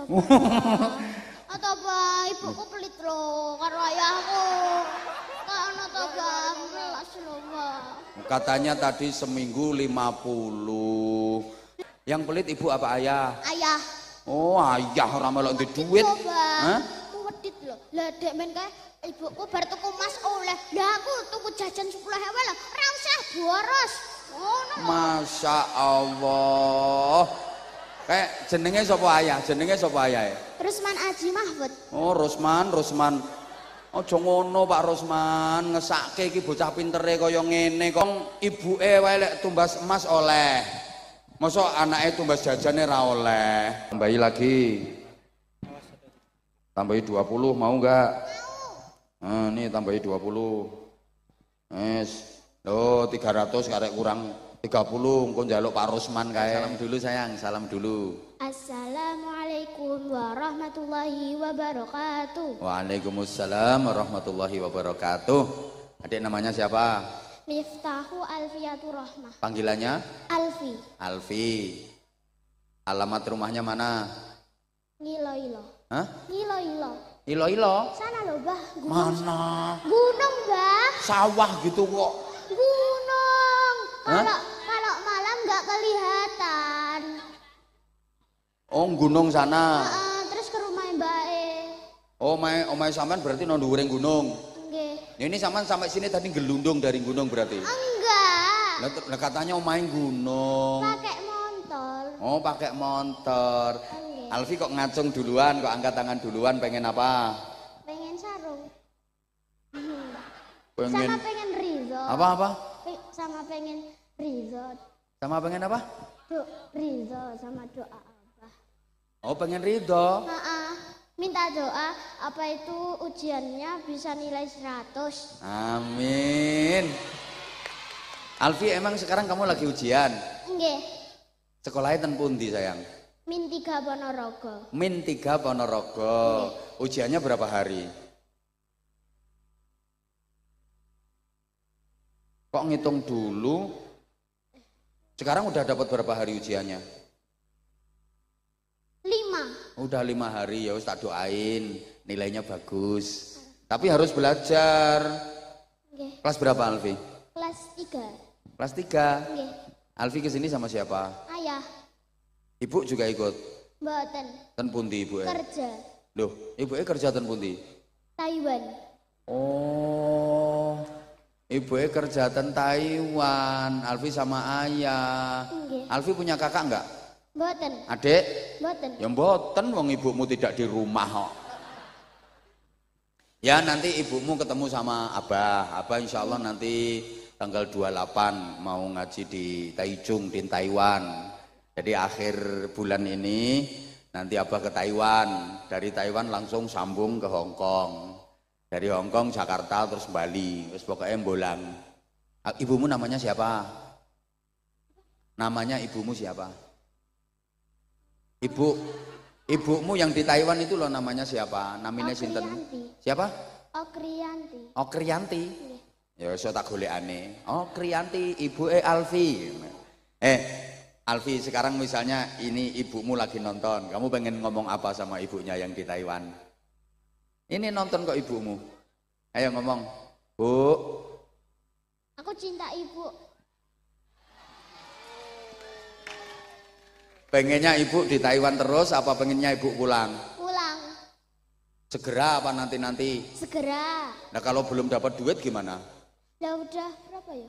to, Pak. Atau Pak, ibuku pelit lho karo ayahku. Kak ana to, Pak, melas lho, Pak. Katanya tadi seminggu 50. Yang pelit ibu apa ayah? Ayah. Oh, ayah ora melok ndek duit. Hah? Wedit lho. Lah dek men kae ibuku bar tuku emas oleh. Lah aku tuku jajan 10.000 lho. Ora usah boros. Ngono. Masya Allah. Kayak jenenge sapa ayah? Jenenge sapa ayah? Rusman Aji Mahfud. Oh, Rusman. Aja ngono Pak Rusman, ngesake iki bocah pintere kaya ngene kok ibuke wae lek tumbas emas oleh. Mosok anake tumbas jajane ra oleh. Tambahi lagi. Tambahi 20 mau enggak? Nah, ini tambahi 20. Wes. Loh, 300 karek kurang 30 engko njaluk Pak Rusman kae. Salam dulu sayang, salam dulu. Assalamualaikum warahmatullahi wabarakatuh. Waalaikumsalam warahmatullahi wabarakatuh. Adik namanya siapa? Miftahu Alfiyatur Rahmah. Panggilannya? Alfi. Alfi. Alamat rumahnya mana? Ngiloilo. Hah? Ngiloilo. Ilo-ilo? Sana loh, Bah. Gunung. Mana? Gunung, Bah. Sawah gitu kok. Gunung. Hah? Kalau malam nggak kelihatan. Oh, gunung sana. Terus ke rumah Mbak E. Oh, omahe sampean berarti nang dhuwuring gunung. Nggih. Ya ini sampean sampai sini tadi gelundung dari gunung berarti. Enggak. Lah katanya omahe gunung. Pakai motor. Oh, pakai motor. Nggih. Alfi kok ngacung duluan, kok angkat tangan duluan, pengen apa? Pengen sarung. Pengen Sama pengen resort. apa? Sama pengen resort. Sama pengen apa? Resort sama doa Abah. Oh, pengen ridho. Minta doa apa itu ujiannya bisa nilai 100. Amin. Alfi, emang sekarang kamu lagi ujian? Nggih. Sekolahnya ten pundi sayang? Min 3 Ponorogo. Min 3 Ponorogo. Ujiannya berapa hari? Kok ngitung dulu? Sekarang udah dapat berapa hari ujiannya? 5. Udah 5 hari, ya wis tak doain nilainya bagus. Tapi harus belajar. Nggih. Kelas berapa Alfi? Kelas 3. Kelas 3. Nggih. Alfi kesini sama siapa? Ayah. Ibu juga ikut? Mboten. Ten pundi ibu? Kerja. Loh, ibu kerja ten pundi? Taiwan. Oh, ibu kerja ten Taiwan. Alfi sama ayah. Nggih. Alfi punya kakak enggak? Mboten. Adik? Mboten. Ya mboten, wong ibumu tidak di rumah kok. Ya nanti ibumu ketemu sama Abah. Abah insya Allah nanti tanggal 28 mau ngaji di Taichung di Taiwan. Jadi akhir bulan ini nanti Abah ke Taiwan. Dari Taiwan langsung sambung ke Hong Kong. Dari Hong Kong Jakarta terus Bali. Terus pokoknya bolang. Ibumu namanya siapa? Namanya ibumu siapa? Ibumu yang di Taiwan itu loh namanya siapa? Namanya sinten? Siapa? Okriyanti. Okriyanti. Ya iso tak golekane. Okriyanti, ibuke Alfi. Alfi, sekarang misalnya ini ibumu lagi nonton. Kamu pengen ngomong apa sama ibunya yang di Taiwan? Ini nonton kok ibumu. Ayo ngomong. Bu. Aku cinta ibu. Pengennya ibu di Taiwan terus apa pengennya ibu pulang? Pulang. Segera apa nanti-nanti? Segera. Nah kalau belum dapat duit gimana? Ya udah berapa ya?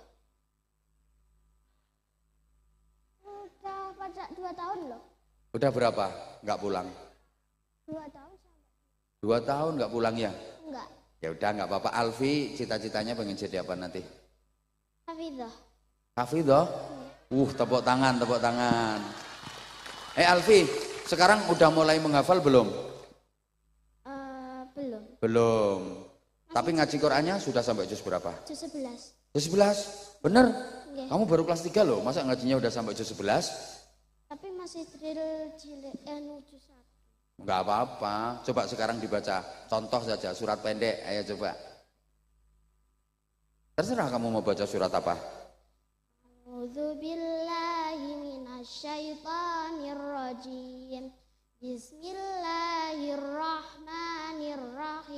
Udah pada 2 tahun loh. Udah berapa? Nggak pulang? 2 tahun sampai. 2 tahun nggak pulang ya? Enggak. Ya udah nggak apa-apa. Alfi cita-citanya pengen jadi apa nanti? Hafidzah. Hafidhah? Tepuk tangan, tepuk tangan. Alfi, sekarang udah mulai menghafal belum? Belum. Belum. Tapi ngaji Qur'annya sudah sampai juz berapa? Juz 11. Juz 11? Bener? Nggih. Kamu baru kelas 3 loh, masa ngajinya udah sampai juz 11? Tapi masih drill jilid juz 1. Enggak apa-apa, coba sekarang dibaca. Contoh saja, surat pendek, ayo coba. Terserah kamu mau baca surat apa. A'udzu billahi minasyaitonir rajim. Bismillahirrahmanirrahim.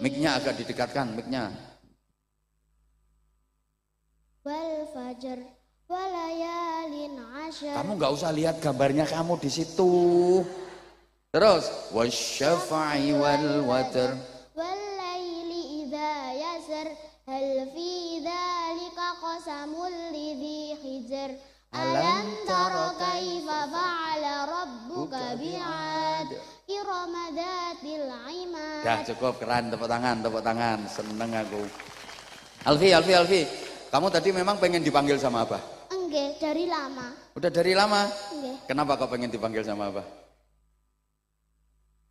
Mic-nya agak didekatkan, mic-nya. Wal fajr walayalin ashar. Kamu nggak usah lihat gambarnya kamu di situ. Terus wasyafa'i wal watr wal laili idza yasr hal fi dzalika qasamul lidzi hijr alam tara kaifa fa'ala rabbuka bi'ad irama dzatil imad. Dah cukup, keren, tepuk tangan, seneng aku. Alfi, kamu tadi memang pengen dipanggil sama Abah? Enggak, dari lama. Udah dari lama? Enggak, Kenapa kau pengen dipanggil sama Abah?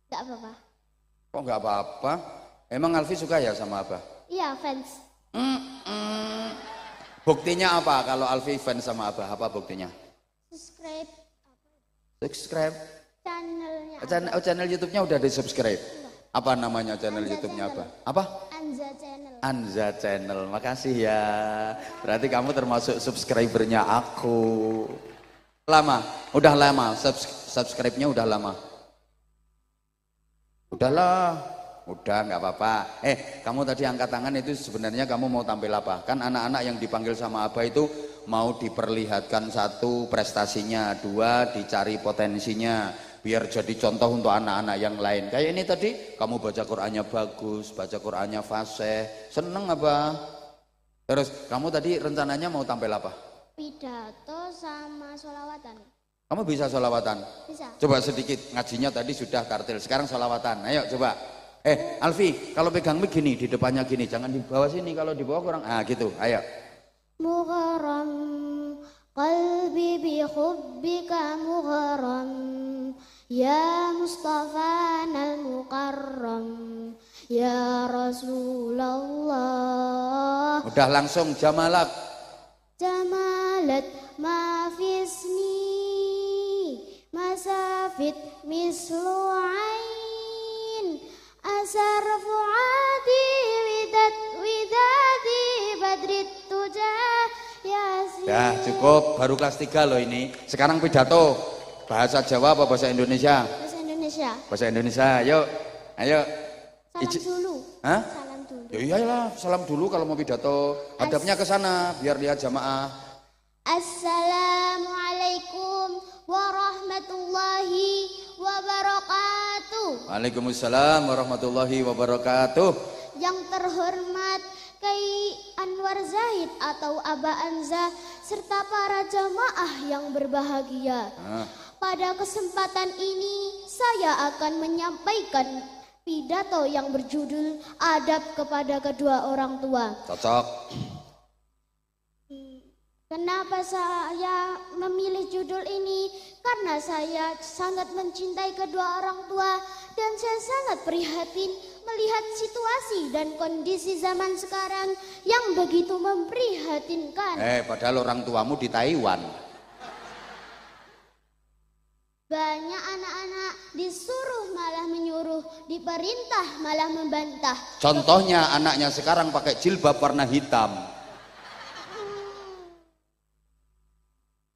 enggak apa-apa. Kok nggak apa-apa? Emang Alfi suka ya sama Abah? Iya, fans. Buktinya apa kalau Alfi fans sama Abah? Apa buktinya? Subscribe Subscribe. channelnya. Channel YouTube-nya udah di subscribe. Apa namanya channel Anza YouTube-nya Channel. apa? Anza Channel. Anza Channel. Makasih ya. Berarti kamu termasuk subscribernya aku. Lama? Udah lama. Subscribe-nya udah lama. Udahlah. Udah nggak apa-apa. Kamu tadi angkat tangan itu sebenarnya kamu mau tampil apa? Kan anak-anak yang dipanggil sama Abah itu mau diperlihatkan satu prestasinya, dua dicari potensinya, biar jadi contoh untuk anak-anak yang lain. Kayak ini tadi kamu baca Qur'annya bagus, baca Qur'annya fasih, seneng Abah. Terus kamu tadi rencananya mau tampil apa? Pidato sama sholawatan. Kamu bisa sholawatan? Bisa. Coba sedikit, ngajinya tadi sudah kartil, sekarang sholawatan. Ayo coba. Alfi, kalau pegang mic gini, di depannya gini, jangan di bawah sini, kalau di bawah kurang. Gitu, ayo. Mugharam qalbi bi hubbika mugharam ya Mustafa al mukarram ya Rasulullah. Udah langsung jamalak. Jamalat ma fisni masafit mislu ain asar fuadi widadi badrit tujah yasin. Ya cukup, baru kelas 3 loh ini. Sekarang pidato, bahasa Jawa apa bahasa Indonesia? Bahasa Indonesia. Bahasa Indonesia, ayo. Salam dulu. Hah? Salam dulu. Ya iyalah, salam dulu kalau mau pidato. Hadapnya ke sana, biar lihat jamaah. Assalamualaikum warahmatullahi wabarakatuh. Waalaikumsalam warahmatullahi wabarakatuh. Yang terhormat Kiai Anwar Zahid atau Aba Anza serta para jamaah yang berbahagia. Pada kesempatan ini saya akan menyampaikan pidato yang berjudul Adab kepada kedua orang tua. Cocok. Kenapa saya memilih judul ini? Karena saya sangat mencintai kedua orang tua dan saya sangat prihatin melihat situasi dan kondisi zaman sekarang yang begitu memprihatinkan. Padahal orang tuamu di Taiwan. Banyak anak-anak disuruh malah menyuruh, diperintah malah membantah. Contohnya anaknya sekarang pakai jilbab warna hitam.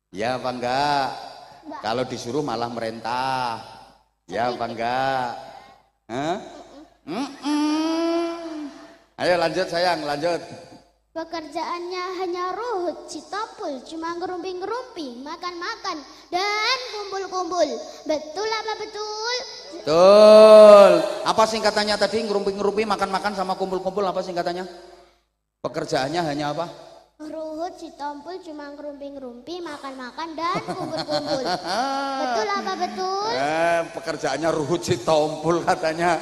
Ya apa enggak? Kalau disuruh malah merentah. Ya apa enggak? Ayo lanjut sayang, lanjut. Pekerjaannya hanya ruhut, citampul, cuma ngerumpi-ngerumpi, makan-makan, dan kumpul-kumpul. Betul apa betul? Betul. Apa singkatannya tadi? Ngerumpi-ngerumpi, makan-makan sama kumpul-kumpul, apa singkatannya? Pekerjaannya hanya apa? Ruhut, citampul, cuma ngerumpi-ngerumpi, makan-makan, dan kumpul-kumpul. Betul apa betul? Pekerjaannya ruhut si tompul katanya.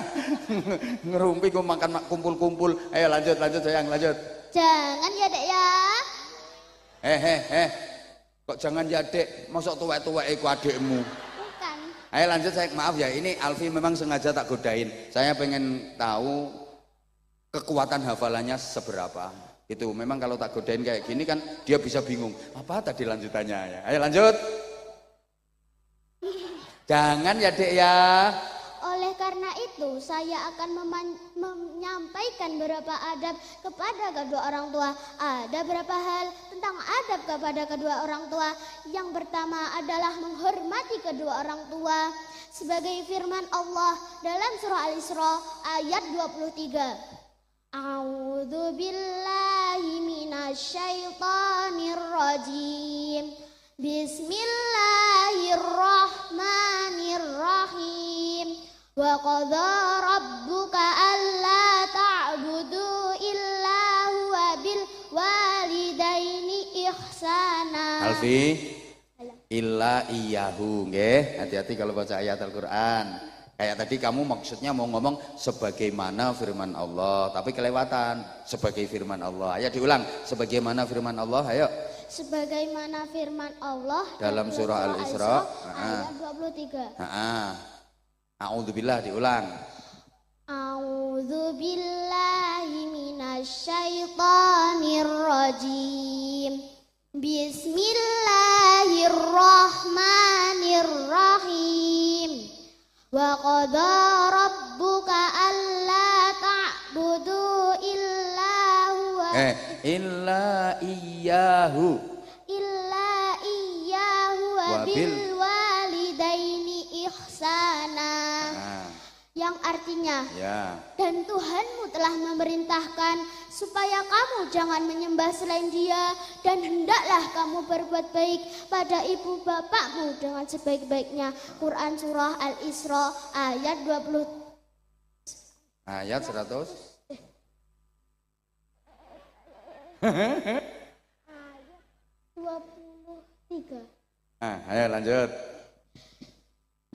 Ngerumpi makan kumpul-kumpul. Ayo lanjut sayang, lanjut. Jangan ya dek ya. Kok jangan ya dek, masuk tuwek-tuwek iku adekmu. Bukan. Ayo lanjut sayang, maaf ya, ini Alfi memang sengaja tak godain. Saya pengen tahu kekuatan hafalannya seberapa. Itu memang kalau tak godain kayak gini kan dia bisa bingung. Apa tadi lanjutannya ya? Ayo lanjut. Jangan ya dek ya. Oleh karena itu saya akan menyampaikan beberapa adab kepada kedua orang tua. Ada beberapa hal tentang adab kepada kedua orang tua. Yang pertama adalah menghormati kedua orang tua. Sebagai firman Allah dalam surah Al-Isra ayat 23. A'udzu billahi minasyaitonir rajim. Bismillahirrahmanirrahim. Wa qadha rabbuka alla ta'budu illa huwa bil walidaini ihsana. Alfi, illa iyahu, nggih. Hati-hati kalau baca ayat Al-Qur'an. Kayak tadi kamu maksudnya mau ngomong sebagaimana firman Allah, tapi kelewatan sebagai firman Allah. Ayo diulang, sebagaimana firman Allah, ayo. Sebagaimana firman Allah dalam surah Al-Isra ayat 23. A'udzubillah, diulang. A'udzubillahi minasyaitonir rajim. Bismillahirrahmanirrahim. Wa qadha rabbuka alla ta'budu illa huwa illa iyyahu wa bil walidaini ihsana. Yang artinya, dan Tuhanmu telah memerintahkan supaya kamu jangan menyembah selain Dia, dan hendaklah kamu berbuat baik pada ibu bapakmu dengan sebaik-baiknya. Quran surah Al-Isra ayat 20 ayat 100 ayat 23. Ayo lanjut.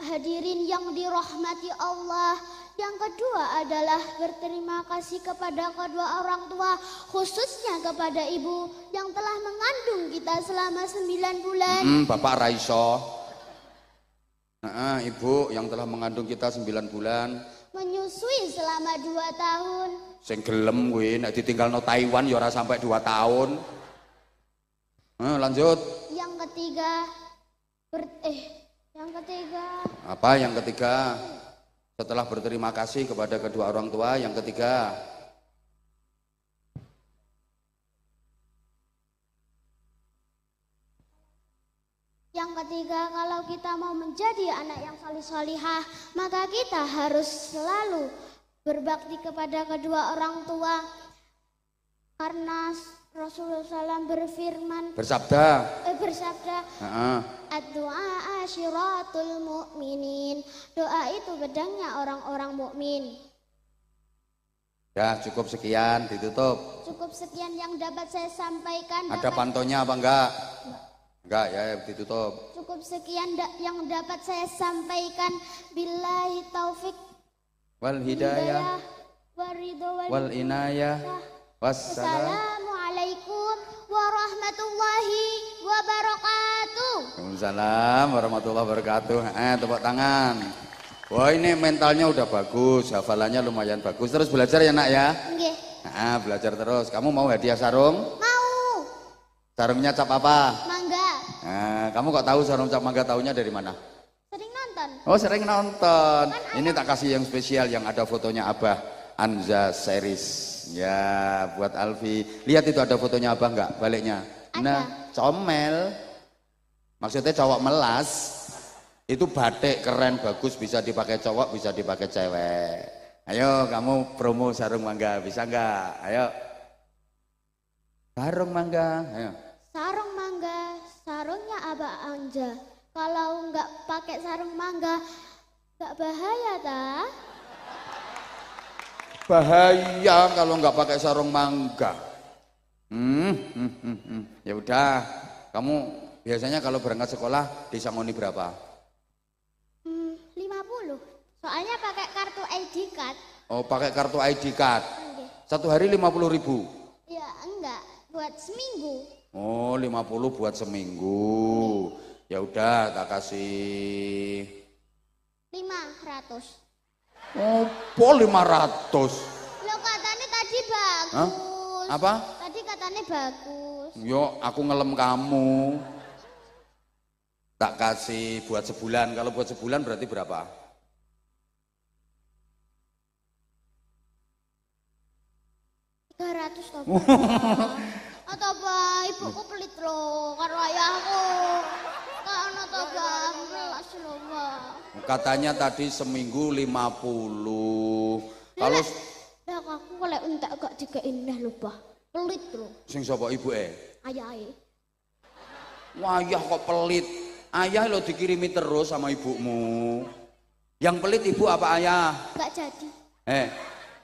Hadirin yang dirahmati Allah, yang kedua adalah berterima kasih kepada kedua orang tua, khususnya kepada ibu yang telah mengandung kita selama 9 bulan. Bapak Raiso, ibu yang telah mengandung kita 9 bulan, menyusui selama 2 tahun. Sing gelem kuwi nek ditinggalno Taiwan ya ora sampai 2 tahun. Lanjut. Yang ketiga apa yang ketiga? Setelah berterima kasih kepada kedua orang tua, yang ketiga kalau kita mau menjadi anak yang salih-salihah, maka kita harus selalu berbakti kepada kedua orang tua. Karena Rasulullah SAW bersabda, ad-du'a asyiratul mu'minin. Doa itu pedangnya orang-orang mukmin. Ya, cukup sekian, ditutup. Cukup sekian yang dapat saya sampaikan. Ada pantonya apa enggak? Enggak ya, ditutup. Cukup sekian yang dapat saya sampaikan. Billahi taufik wal hidayah wal inayah. Wassalamualaikum warahmatullahi wabarakatuh. Waalaikumsalam warahmatullahi wabarakatuh. Tepuk tangan. Wah, ini mentalnya udah bagus, hafalannya lumayan bagus. Terus belajar ya nak ya? Nggih. Belajar terus. Kamu mau hadiah sarung? Mau. Sarungnya cap apa? Mangga. Kamu kok tahu sarung cap mangga, tahunya dari mana? Sering nonton. Oh, sering nonton. Ini tak kasih yang spesial yang ada fotonya Abah Anza series. Ya, buat Alfi. Lihat itu ada fotonya Abah enggak? Baliknya. Nah, comel. Maksudnya cowok melas. Itu batik keren, bagus, bisa dipakai cowok, bisa dipakai cewek. Ayo kamu promo sarung mangga, bisa enggak? Ayo. Sarung mangga, ayo. Sarung mangga, sarungnya Abah Anja. Kalau enggak pakai sarung mangga, enggak bahaya ta? Bahaya kalau nggak pakai sarung mangga. Ya udah, kamu biasanya kalau berangkat sekolah disangoni berapa? 50. Soalnya pakai kartu ID card. Oh, pakai kartu ID card. Okay. Satu hari 50.000. Ya enggak, buat seminggu. Oh, 50 buat seminggu. Ya udah, tak kasih 500. Oh, 500. Lo katanya tadi bagus. Hah? Apa? Tadi katanya bagus. Yo, aku ngelem kamu. Tak kasih buat sebulan. Kalau buat sebulan berarti berapa? 200 toh. Atau Bah, ibuku pelit loh karo ayahku. Karena toh Bah, melas loh Bah. Katanya tadi seminggu 50. Kalau dah aku kalau entek gak dikein dah lho Bah. Pelit loh. sing sapa ibuke? Ayahe. Wah, ayah kok pelit. Ayah lo dikirimi terus sama ibumu. Yang pelit ibu apa ayah? Gak jadi.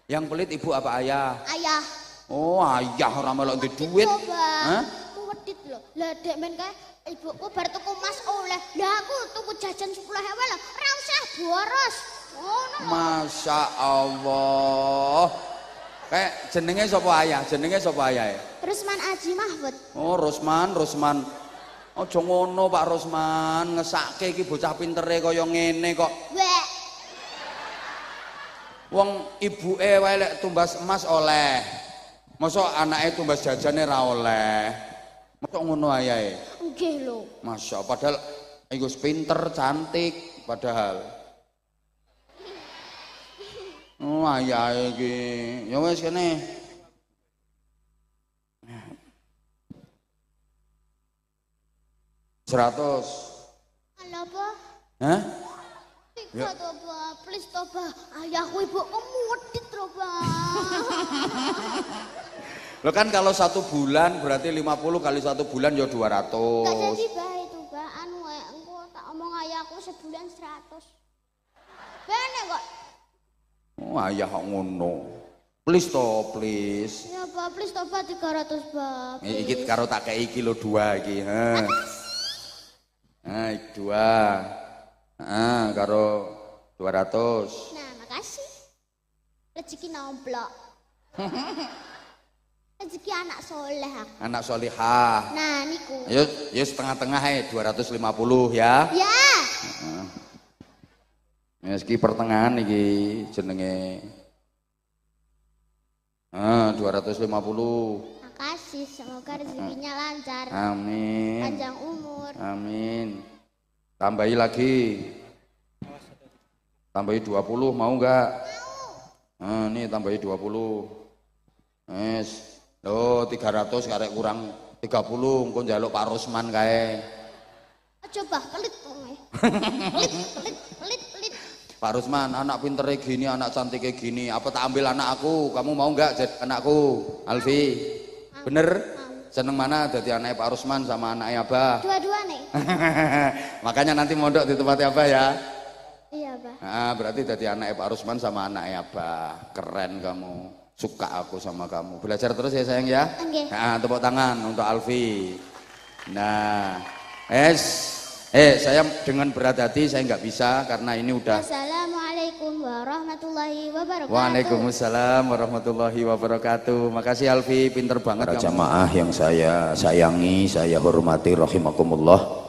Yang pelit ibu apa ayah? Ayah. Oh, ayah ora melok ndek duit. Hah? Wedit lho. Lah dek men kae ibuku bar tuku emas oleh. Lah aku tuku jajan 10.000 lah. Ora usah boros. Ngono. Masya Allah. Kayak jenenge sapa ayah? Jenenge sapa ayah? Rusman Aji Mahfud. Oh, Rusman. Aja ngono Pak Rusman, ngesake iki bocah pintere kaya ngene kok. Wek. Wong ibuke wae lek tumbas emas oleh. Mosok anake tumbas jajane ra oleh. Mosok ngono ayahe. Nggih lho. Masya Allah, padahal iku pinter, cantik padahal. Oh, ayahe iki. Ya wis kene. Seratus. Ala apa? Hah? Tiga toh Bah, please toh Bah. Ayahku ibuku wedit lho Bah. Lo kan kalau 1 bulan berarti 50 kali 1 bulan ya 200. Gak jadi Bah itu Bah. Anu engko tak omong ayahku sebulan 100. Bene kok. Oh, ayah kok ngono. Please toh, please. Ya Bah, please toh Bah 300 Bah. Iki karo tak kei kilo 2 iki, ha. Nah, 2. Karo 200. Nah, makasih. Rezeki nomplok. Rezeki anak soleh. Anak solihah. Nah, niku. Ayo setengah-tengah 250 ya. Ya. Meski pertengahan iki jenenge. 250. Makasih, semoga rezekinya lancar. Amin. Panjang umur. Amin. Tambahi lagi. Tambahi 20 mau enggak? Mau. Nih tambahi 20. Wes. Loh 300 karek kurang 30 engko njaluk Pak Rusman kae. Coba pelit kowe. Pelit. Pak Rusman, anak pintere gini, anak cantiknya gini, apa tak ambil anak aku? Kamu mau enggak jadi anakku? Alfi. Bener? Seneng mana jadi anaknya Pak Rusman sama anaknya Abah? Dua-dua nih. Makanya nanti mondok di tempatnya Abah ya? Iya Abah. Berarti jadi anaknya Pak Rusman sama anaknya Abah. Keren kamu. Suka aku sama kamu. Belajar terus ya sayang ya? Oke. Tepuk tangan untuk Alfi. Nah, saya dengan berat hati saya nggak bisa karena ini udah. Assalamualaikum warahmatullahi wabarakatuh. Waalaikumsalam warahmatullahi wabarakatuh. Makasih Alfi, pinter banget. Para jamaah yang saya sayangi, saya hormati rahimakumullah.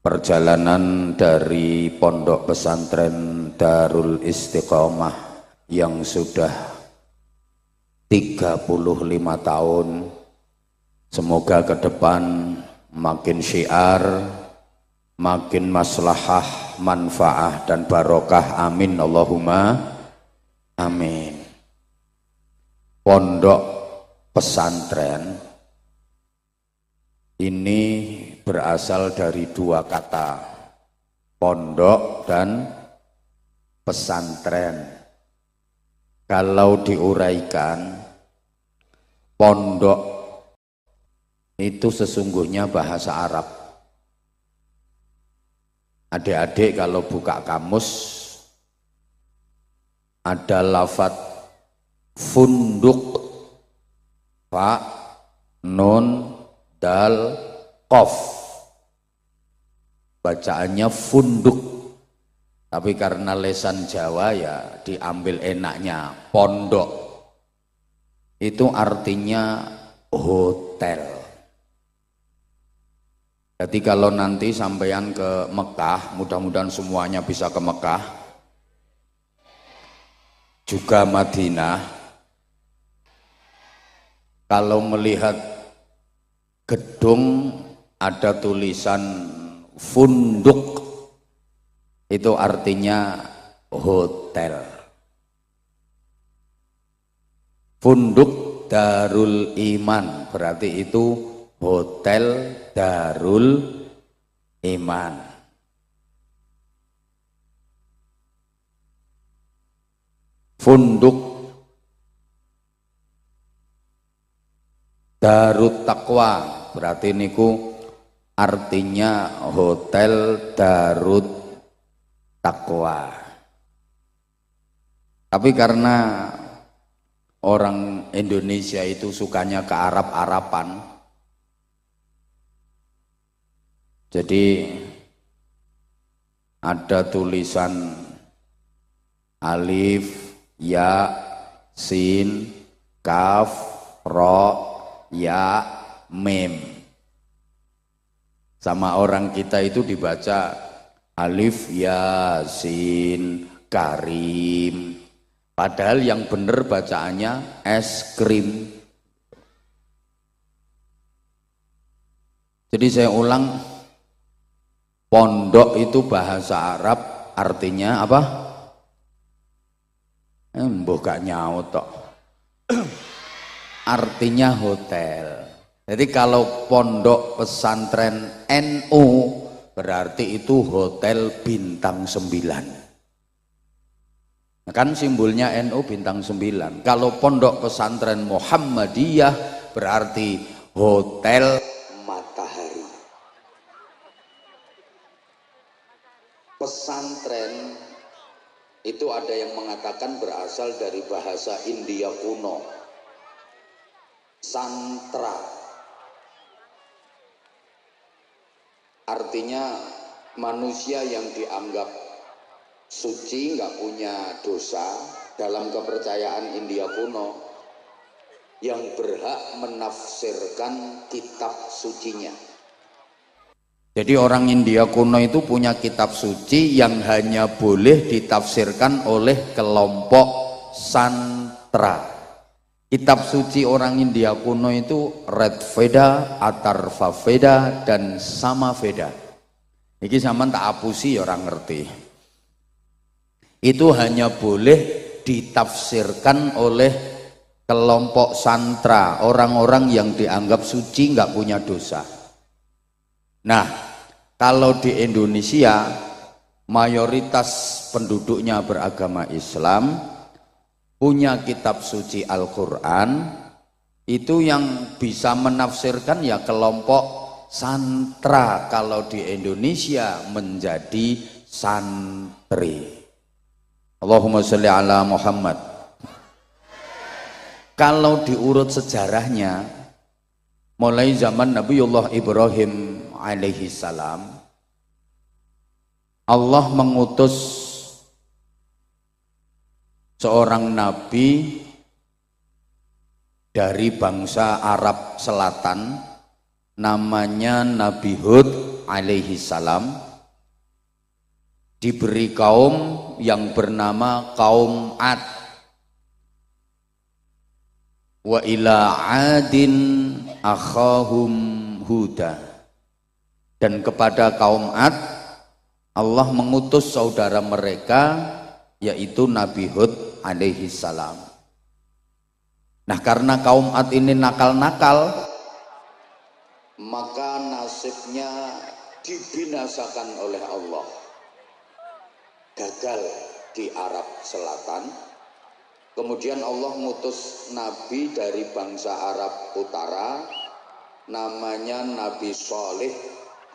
Perjalanan dari Pondok Pesantren Darul Istiqomah yang sudah 35 tahun, semoga ke depan makin syiar, makin maslahah, manfaah dan barokah. Amin Allahumma amin. Pondok pesantren ini berasal dari 2 kata, pondok dan pesantren. Kalau diuraikan, pondok itu sesungguhnya bahasa Arab. Adik-adik kalau buka kamus, ada lafadz funduk, fa, nun, dal, qaf. Bacaannya funduk. Tapi karena lesan Jawa ya diambil enaknya pondok. Itu artinya hotel. Jadi kalau nanti sampean ke Mekah, mudah-mudahan semuanya bisa ke Mekah, juga Madinah, kalau melihat gedung ada tulisan funduk, itu artinya hotel. Funduk Darul Iman, berarti itu hotel Darul Iman. Funduk Darut Taqwa, berarti niku artinya hotel Darut Taqwa. Tapi karena orang Indonesia itu sukanya ke Arab-Araban, jadi ada tulisan alif, ya, sin, kaf, ro, ya, mim. Sama orang kita itu dibaca alif, ya, sin, karim. Padahal yang benar bacaannya es krim. Jadi saya ulang, pondok itu bahasa Arab artinya apa? Mbok gak nyaut tok. Artinya hotel. Jadi kalau pondok pesantren NU berarti itu hotel bintang 9. Kan simbolnya NU bintang 9. Kalau pondok pesantren Muhammadiyah berarti hotel matahari. Pesantren itu ada yang mengatakan berasal dari bahasa India kuno, santra, artinya manusia yang dianggap suci, nggak punya dosa dalam kepercayaan India kuno, yang berhak menafsirkan kitab sucinya. Jadi orang India kuno itu punya kitab suci yang hanya boleh ditafsirkan oleh kelompok santra. Kitab suci orang India kuno itu Red Veda, Atharva Veda, dan Sama Veda. Ini sama tak apusi orang ngerti. Itu hanya boleh ditafsirkan oleh kelompok santra, orang-orang yang dianggap suci, nggak punya dosa. Nah, kalau di Indonesia mayoritas penduduknya beragama Islam, punya kitab suci Al-Quran, itu yang bisa menafsirkan ya kelompok santra. Kalau di Indonesia menjadi santri. Allahumma sholli ala Muhammad. Kalau diurut sejarahnya, mulai zaman Nabiullah Ibrahim alaihi salam, Allah mengutus seorang nabi dari bangsa Arab Selatan, namanya Nabi Hud alaihi salam, diberi kaum yang bernama kaum Ad. Wa ila adin akhahum Huda. Dan kepada kaum Ad Allah mengutus saudara mereka yaitu Nabi Hud alaihi salam. Nah, karena kaum Ad ini nakal-nakal, maka nasibnya dibinasakan oleh Allah. Gagal di Arab Selatan. Kemudian Allah ngutus nabi dari bangsa Arab Utara, namanya Nabi Shalih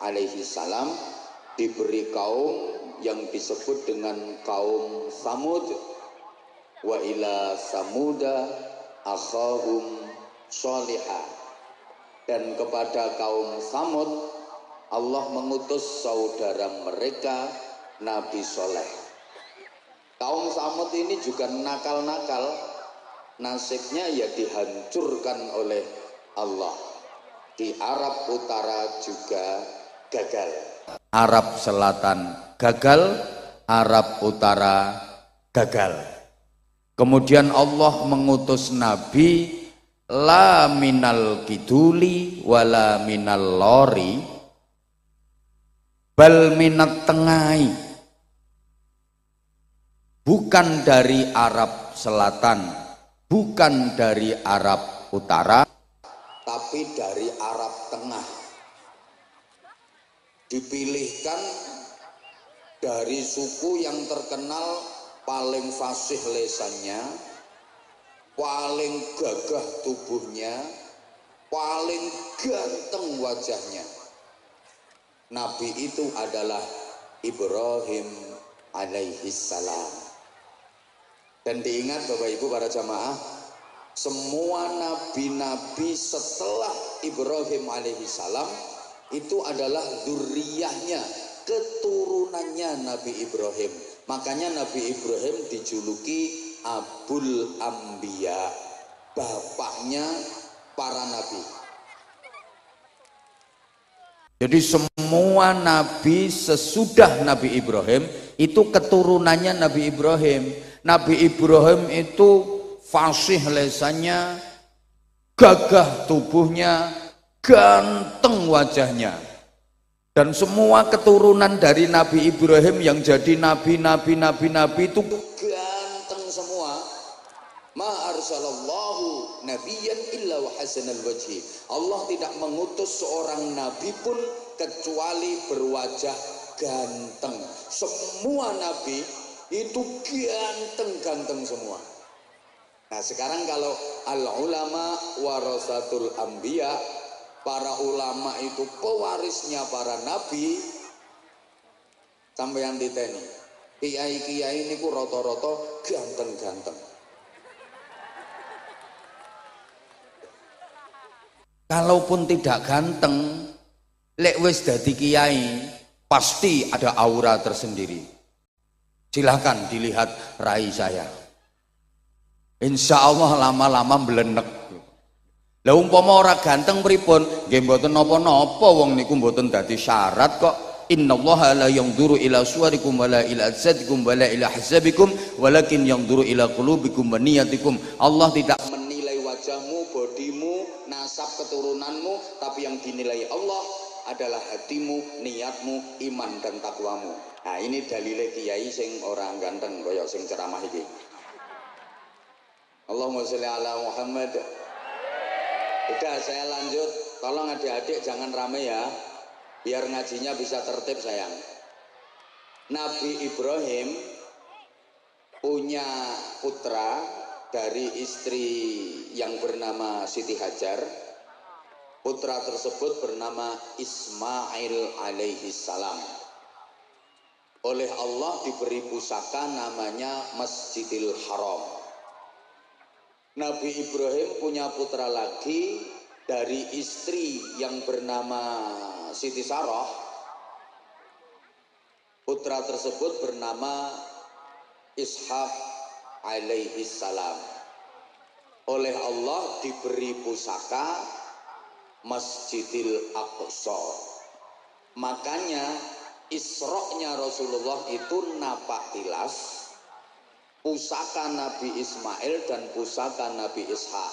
alaihi salam, diberi kaum yang disebut dengan kaum Samud. Wa ila Samuda akhahum Shalihah. Dan kepada kaum Samud Allah mengutus saudara mereka Nabi Soleh. Kaum Samud ini juga nakal-nakal, nasibnya ya dihancurkan oleh Allah. Di Arab Utara juga gagal. Arab Selatan gagal, Arab Utara gagal. Kemudian Allah mengutus Nabi la minal kiduli wala minal lori bal minat tengai. Bukan dari Arab Selatan, bukan dari Arab Utara, tapi dari Arab Tengah. Dipilihkan dari suku yang terkenal paling fasih lesannya, paling gagah tubuhnya, paling ganteng wajahnya. Nabi itu adalah Ibrahim alaihissalam. Dan diingat Bapak Ibu para jamaah, semua nabi-nabi setelah Ibrahim alaihissalam itu adalah dzurriyyahnya, keturunannya Nabi Ibrahim. Makanya Nabi Ibrahim dijuluki Abul Anbiya, bapaknya para nabi. Jadi semua nabi sesudah Nabi Ibrahim itu keturunannya Nabi Ibrahim. Nabi Ibrahim itu fasih lesannya, gagah tubuhnya, ganteng wajahnya. Dan semua keturunan dari Nabi Ibrahim yang jadi nabi itu ganteng semua. Ma arsalallahu nabiyyan illa wa hasanal wajhi. Allah tidak mengutus seorang nabi pun kecuali berwajah ganteng. Semua nabi itu ganteng-ganteng semua. Nah, sekarang kalau al ulama warasatul anbiya, para ulama itu pewarisnya para nabi, sampeyan diteni. Kiai-kiai niku rata-rata ganteng-ganteng. Kalaupun tidak ganteng, lek wis dadi kiai, pasti ada aura tersendiri. Silahkan dilihat rai saya. Insya Allah lama-lama belenek. Lah umpama ora ganteng pripun? Nggih mboten napa-napa, wong niku mboten dadi syarat kok. Innallaha la yanzuru ila suwarikum wala ila ajsadikum wala ila hasabikum walakin yanzuru ila qulubikum wa niyatikum. Allah tidak menilai wajahmu, bodimu, nasab keturunanmu, tapi yang dinilai Allah adalah hatimu, niatmu, iman dan takwamu. Nah, ini dalile kiai sing orang ganteng kaya sing ceramah iki. Allahumma sholli ala Muhammad. Udah, saya lanjut. Tolong adik-adik jangan rame ya, biar ngajinya bisa tertib sayang. Nabi Ibrahim punya putra dari istri yang bernama Siti Hajar. Putra tersebut bernama Ismail alaihissalam. Oleh Allah diberi pusaka namanya Masjidil Haram. Nabi Ibrahim punya putra lagi dari istri yang bernama Siti Sarah. Putra tersebut bernama Ishak alaihissalam. Oleh Allah diberi pusaka Masjidil Aqsa. Makanya Isra-nya Rasulullah itu napak tilas pusaka Nabi Ismail dan pusaka Nabi Ishak.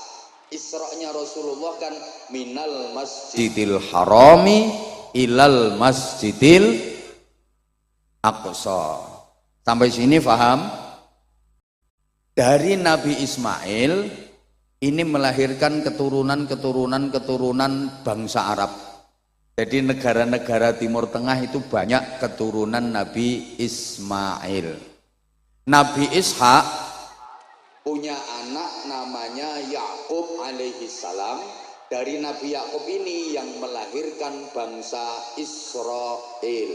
Isra-nya Rasulullah kan minal masjidil harami ilal masjidil aqsa. Sampai sini paham? Dari Nabi Ismail ini melahirkan keturunan bangsa Arab. Jadi negara-negara Timur Tengah itu banyak keturunan Nabi Ismail. Nabi Ishak punya anak namanya Yakub alaihissalam. Dari Nabi Yakub ini yang melahirkan bangsa Israel.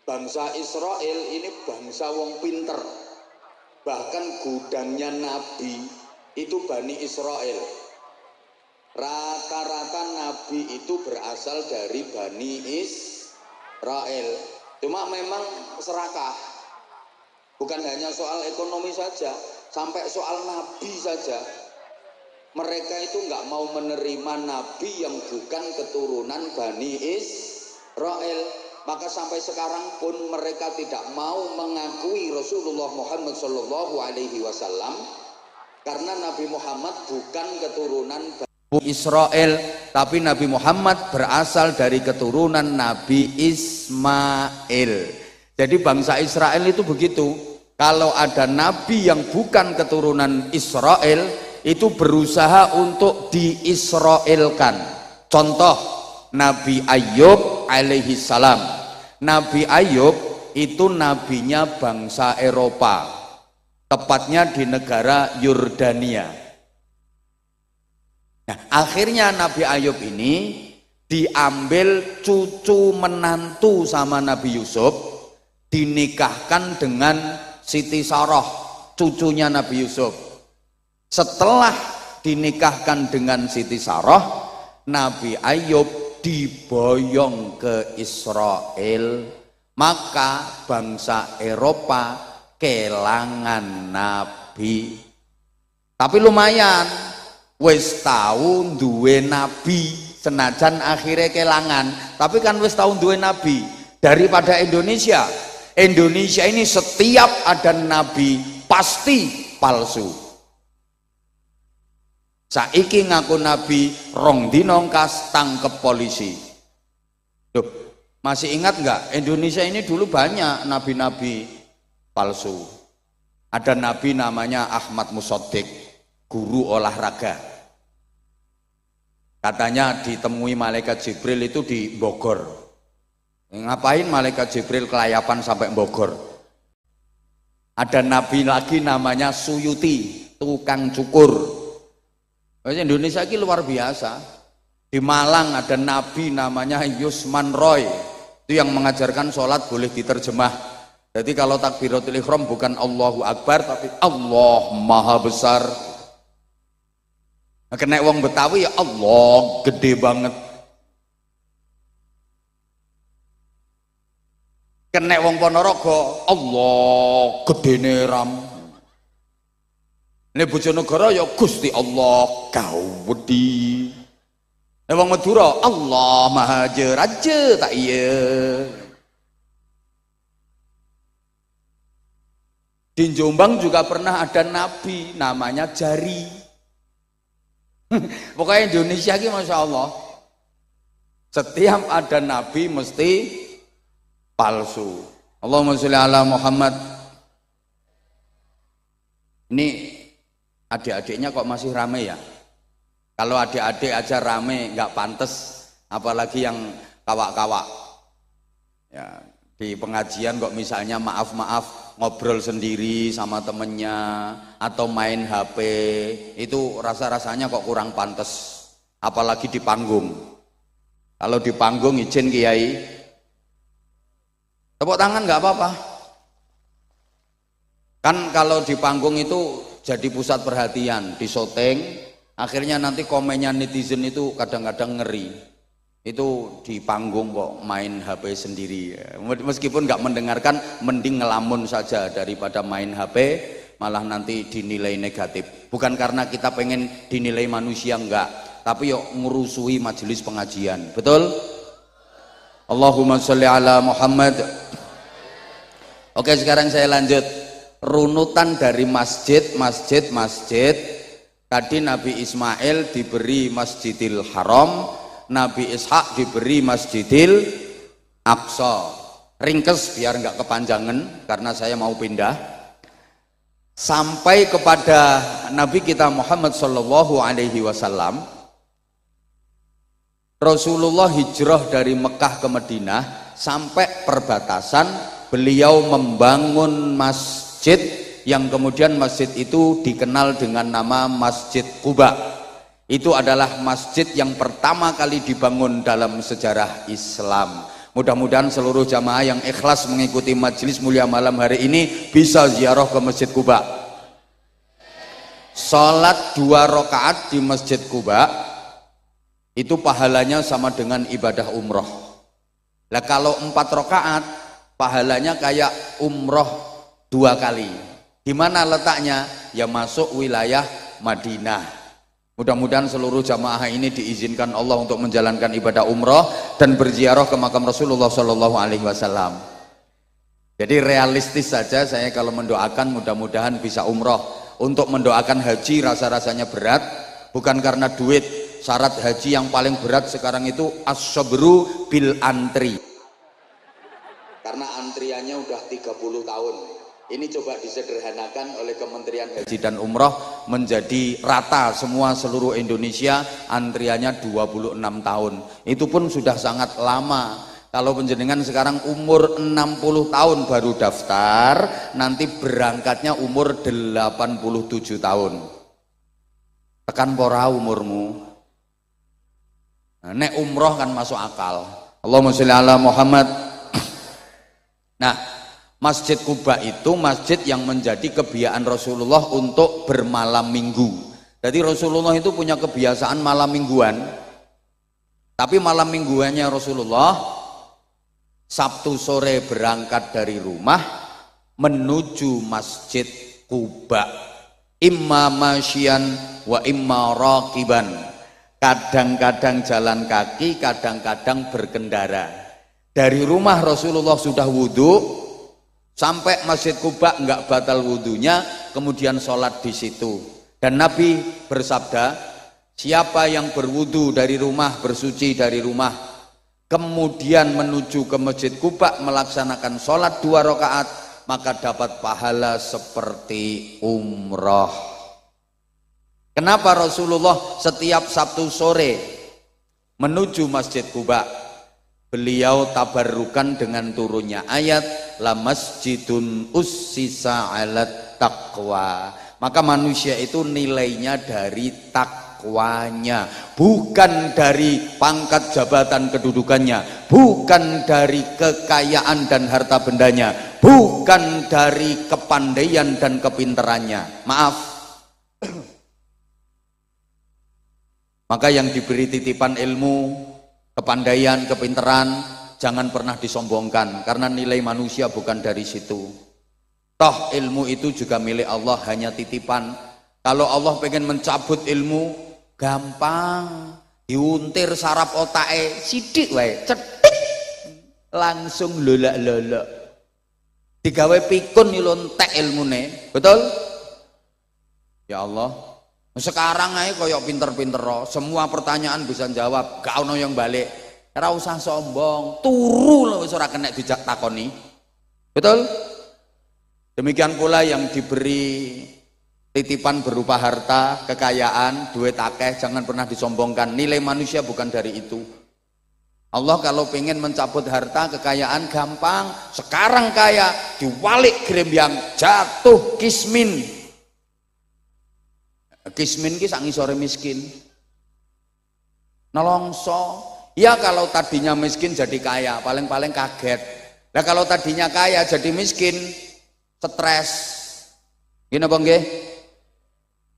Bangsa Israel ini bangsa wong pinter. Bahkan gudangnya Nabi itu Bani Israel. Rata-rata Nabi itu berasal dari Bani Israel. Cuma memang serakah. Bukan hanya soal ekonomi saja, sampai soal nabi saja. Mereka itu nggak mau menerima nabi yang bukan keturunan Bani Israel. Maka sampai sekarang pun mereka tidak mau mengakui Rasulullah Muhammad SAW karena Nabi Muhammad bukan keturunan Bani Israel, tapi Nabi Muhammad berasal dari keturunan Nabi Ismail. Jadi bangsa Israel itu begitu. kalau ada nabi yang bukan keturunan Israel itu berusaha untuk diisraelkan. Contoh Nabi Ayub alaihi salam. Nabi Ayub itu nabinya bangsa Eropa, tepatnya di negara Yordania. Nah, akhirnya Nabi Ayub ini diambil cucu menantu sama Nabi Yusuf, dinikahkan dengan Siti Sarah, cucunya Nabi Yusuf. Setelah dinikahkan dengan Siti Sarah, Nabi Ayub diboyong ke Israel, maka bangsa Eropa kelangan nabi. Tapi lumayan, wis tahu duwe nabi, senajan akhirnya kelangan, tapi kan wis tahu duwe nabi. Daripada Indonesia ini setiap ada nabi pasti palsu. Saiki ngaku nabi, rong dino kas tangkep polisi. Duh, masih ingat nggak? Indonesia ini dulu banyak nabi-nabi palsu. Ada nabi namanya Ahmad Musaddiq, guru olahraga. Katanya ditemui malaikat Jibril itu di Bogor. Ngapain malaikat Jibril kelayapan sampai Bogor? Ada nabi lagi namanya Suyuti, tukang cukur. Indonesia ini luar biasa. Di Malang ada nabi namanya Yusman Roy, itu yang mengajarkan sholat boleh diterjemah. Jadi kalau takbiratul ihram bukan Allahu Akbar tapi Allah Maha Besar. Nah, kena wong Betawi ya Allah gede banget. Kena wong Ponorogo Allah gede neram. Ini Bojonegoro ya Gusti Allah gawedi. Ini wong Madura Allah Maha Raja tak iya. Di Jombang juga pernah ada nabi namanya Jari. Pokoknya Indonesia ini Masya Allah, setiap ada nabi mesti palsu. Allahumma sholli ala Muhammad. Ini adik-adiknya kok masih rame ya? Kalau adik-adik aja rame nggak pantas, apalagi yang kawak-kawak. Ya, di pengajian kok misalnya maaf-maaf ngobrol sendiri sama temennya atau main HP, itu rasa-rasanya kok kurang pantas. Apalagi di panggung. Kalau di panggung izin Kiai, tepuk tangan nggak apa-apa. Kan kalau di panggung itu jadi pusat perhatian, di syuting, akhirnya nanti komennya netizen itu kadang-kadang ngeri. Itu di panggung kok main HP sendiri. Meskipun nggak mendengarkan, mending ngelamun saja daripada main HP, malah nanti dinilai negatif. Bukan karena kita pengen dinilai manusia, enggak, tapi yuk ngurusui majelis pengajian. Betul? Allahumma sholli ala Muhammad. Oke, sekarang saya lanjut. Runutan dari masjid. Tadi Nabi Ismail diberi Masjidil Haram, Nabi Ishak diberi Masjidil Aqsa. Ringkes biar nggak kepanjangan karena saya mau pindah. Sampai kepada Nabi kita Muhammad Shallallahu Alaihi Wasallam. Rasulullah hijrah dari Mekah ke Madinah, sampai perbatasan beliau membangun masjid yang kemudian masjid itu dikenal dengan nama Masjid Quba. Itu adalah masjid yang pertama kali dibangun dalam sejarah Islam. Mudah-mudahan seluruh jamaah yang ikhlas mengikuti majelis mulia malam hari ini bisa ziarah ke Masjid Quba. Salat 2 rakaat di Masjid Quba itu pahalanya sama dengan ibadah umroh. Nah kalau 4 rakaat pahalanya kayak umroh 2 kali. Di mana letaknya? Ya masuk wilayah Madinah. Mudah-mudahan seluruh jamaah ini diizinkan Allah untuk menjalankan ibadah umroh dan berziarah ke makam Rasulullah Shallallahu Alaihi Wasallam. Jadi realistis saja saya kalau mendoakan mudah-mudahan bisa umroh. Untuk mendoakan haji rasa-rasanya berat, bukan karena duit. Syarat haji yang paling berat sekarang itu as-sabru bil antri. Karena antriannya udah 30 tahun. Ini coba disederhanakan oleh Kementerian Haji dan Umroh menjadi rata semua seluruh Indonesia, antriannya 26 tahun. Itu pun sudah sangat lama. Kalau penjenengan sekarang umur 60 tahun baru daftar, nanti berangkatnya umur 87 tahun. Tekan pora umurmu. Nah, nek umroh kan masuk akal. Allahumma sholli ala Muhammad. Nah, Masjid Quba itu masjid yang menjadi kebiasaan Rasulullah untuk bermalam minggu. Jadi Rasulullah itu punya kebiasaan malam mingguan. Tapi malam mingguannya Rasulullah Sabtu sore berangkat dari rumah menuju Masjid Quba. Imma masyian wa imma raqiban. Kadang-kadang jalan kaki, kadang-kadang berkendara. Dari rumah Rasulullah sudah wudhu, sampai Masjid Quba enggak batal wudhunya, kemudian sholat di situ. Dan Nabi bersabda, siapa yang berwudhu dari rumah, bersuci dari rumah, kemudian menuju ke Masjid Quba melaksanakan sholat 2 rakaat, maka dapat pahala seperti umroh. Kenapa Rasulullah setiap Sabtu sore menuju Masjid Quba? Beliau tabarrukan dengan turunnya ayat la masjidun ussisa 'alat taqwa. Maka manusia itu nilainya dari takwanya, bukan dari pangkat jabatan kedudukannya, bukan dari kekayaan dan harta bendanya, bukan dari kepandaian dan kepintarannya. Maaf. Maka yang diberi titipan ilmu, kepandaian, kepintaran, jangan pernah disombongkan, karena nilai manusia bukan dari situ. Toh ilmu itu juga milik Allah, hanya titipan. Kalau Allah pengen mencabut ilmu, gampang, diuntir saraf otake sidik wae, cetik, langsung lolak-lolak. Digawe pikun nyelontek ilmune, betul? Ya Allah. Sekarang aja koyok pinter-pinter, semua pertanyaan bisa jawab, gak ono yang balik. Ora usah sombong, turu lho wis ora kena dijak takoni. Betul? Demikian pula yang diberi titipan berupa harta, kekayaan, duit akeh, jangan pernah disombongkan. Nilai manusia bukan dari itu. Allah kalau pengen mencabut harta, kekayaan gampang. Sekarang kaya, diwalik grembyang, jatuh kismin. Kismin ki sak ngisore miskin. Nelongso. Ya kalau tadinya miskin jadi kaya, paling-paling kaget. Nah kalau tadinya kaya jadi miskin, stres. Gini apa nggih?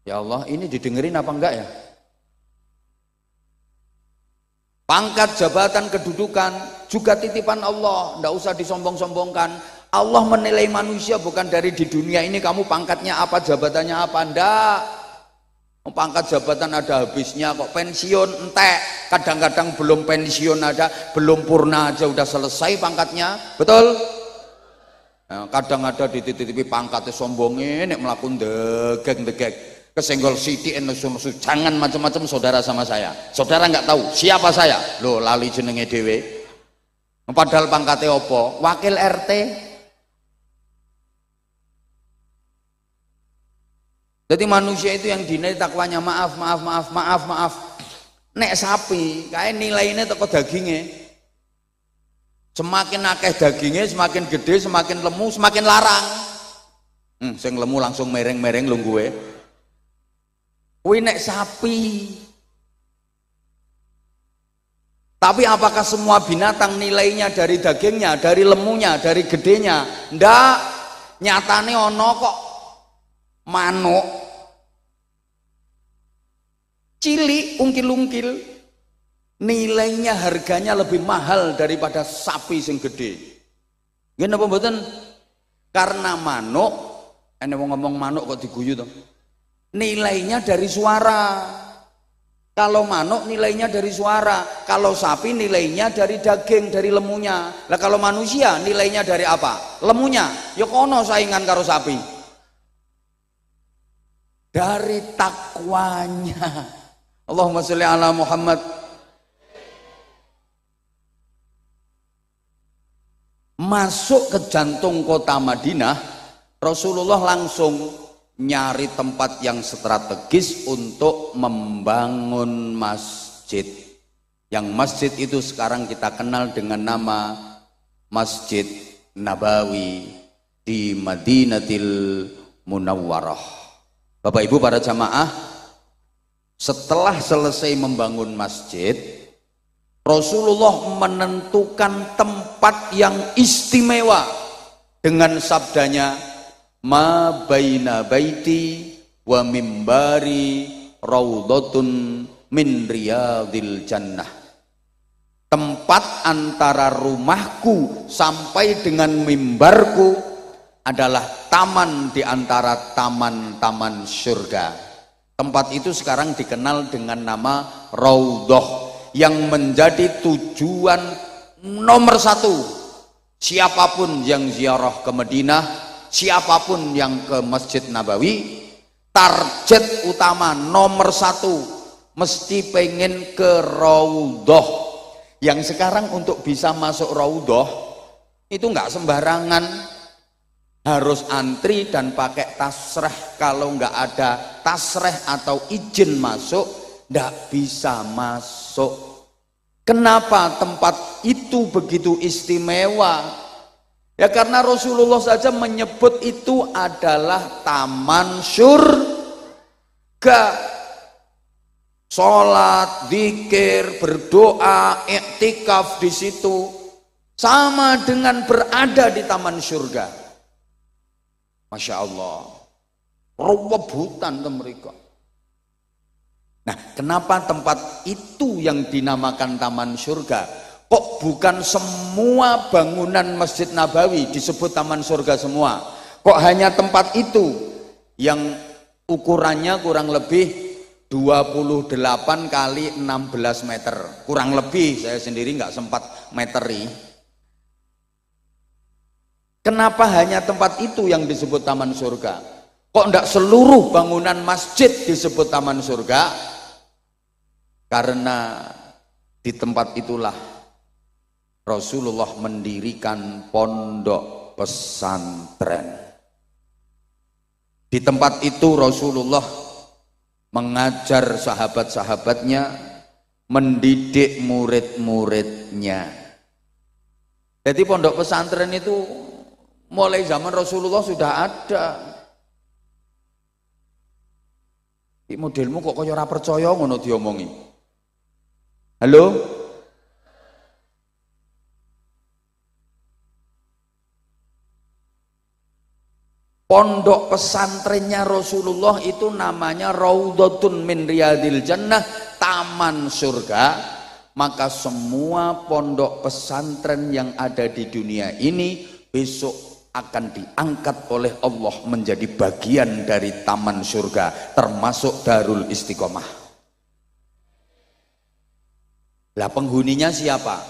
Ya Allah, ini didengerin apa enggak ya? Pangkat, jabatan, kedudukan juga titipan Allah, ndak usah disombong-sombongkan. Allah menilai manusia bukan dari di dunia ini kamu pangkatnya apa, jabatannya apa, ndak. Pangkat jabatan ada habisnya kok, pensiun entek, kadang-kadang belum pensiun ada, belum purna aja udah selesai pangkatnya, betul? Nah, kadang ada dititipi pangkatnya sombongin, nek melakukan degek-degek, kesenggol siti nesu-nesu, jangan macam-macam saudara sama saya. Saudara nggak tahu siapa saya, loh lali jenenge dewe. Padahal pangkatnya opo, wakil RT. Jadi manusia itu yang dinilai takwanya maaf. Nek sapi, kayak nilainya teko dagingnya. Semakin akeh dagingnya, semakin gede, semakin lemu, semakin larang. Sing lemu langsung mereng-mereng lungguhe. Kuwi nek sapi. Tapi apakah semua binatang nilainya dari dagingnya, dari lemunya, dari gedenya? Ndak. Nyatane ono kok manuk cilik ungkil-ungkil nilainya harganya lebih mahal daripada sapi sing gede. Nggih napa mboten? Karena manuk, ene wong ngomong manuk kok diguyu to. Nilainya dari suara. Kalau manuk nilainya dari suara, kalau sapi nilainya dari daging, dari lemunya. Lah kalau manusia nilainya dari apa? Lemunya. Ya kono saingan karo sapi. Dari takwanya. Allahumma sholli ala Muhammad. Masuk ke jantung kota Madinah, Rasulullah langsung nyari tempat yang strategis untuk membangun masjid. Yang masjid itu sekarang kita kenal dengan nama Masjid Nabawi di Madinatil Munawwarah. Bapak Ibu para jamaah, setelah selesai membangun masjid, Rasulullah menentukan tempat yang istimewa dengan sabdanya, ma baina baiti wa mimbari raudhatun min riyadil jannah. Tempat antara rumahku sampai dengan mimbarku adalah taman di antara taman-taman surga. Tempat itu sekarang dikenal dengan nama Raudhah, yang menjadi tujuan nomor satu. Siapapun yang ziarah ke Madinah, siapapun yang ke Masjid Nabawi, target utama nomor satu mesti pengen ke Raudhah. Yang sekarang untuk bisa masuk Raudhah itu nggak sembarangan, harus antri dan pakai tasreh. Kalau nggak ada tasreh atau izin masuk, nggak bisa masuk. Kenapa tempat itu begitu istimewa? Ya karena Rasulullah saja menyebut itu adalah taman surga. Sholat, zikir, berdoa, iktikaf di situ sama dengan berada di taman surga. Masya Allah, rebutan mereka. Nah, kenapa tempat itu yang dinamakan taman surga? Kok bukan semua bangunan Masjid Nabawi disebut taman surga semua? Kok hanya tempat itu yang ukurannya kurang lebih 28 kali 16 meter, kurang lebih, saya sendiri nggak sempat meteri. Kenapa hanya tempat itu yang disebut taman surga? Kok enggak seluruh bangunan masjid disebut taman surga? Karena di tempat itulah Rasulullah mendirikan pondok pesantren. Di tempat itu Rasulullah mengajar sahabat-sahabatnya, mendidik murid-muridnya. Jadi pondok pesantren itu mulai zaman Rasulullah sudah ada. Iki modelmu kok kaya ora percaya ngono diomongi. Halo? Pondok pesantrennya Rasulullah itu namanya Raudhatun min Riyadil Jannah, taman surga. Maka semua pondok pesantren yang ada di dunia ini besok akan diangkat oleh Allah menjadi bagian dari taman surga, termasuk Darul Istiqomah. Lah penghuninya siapa?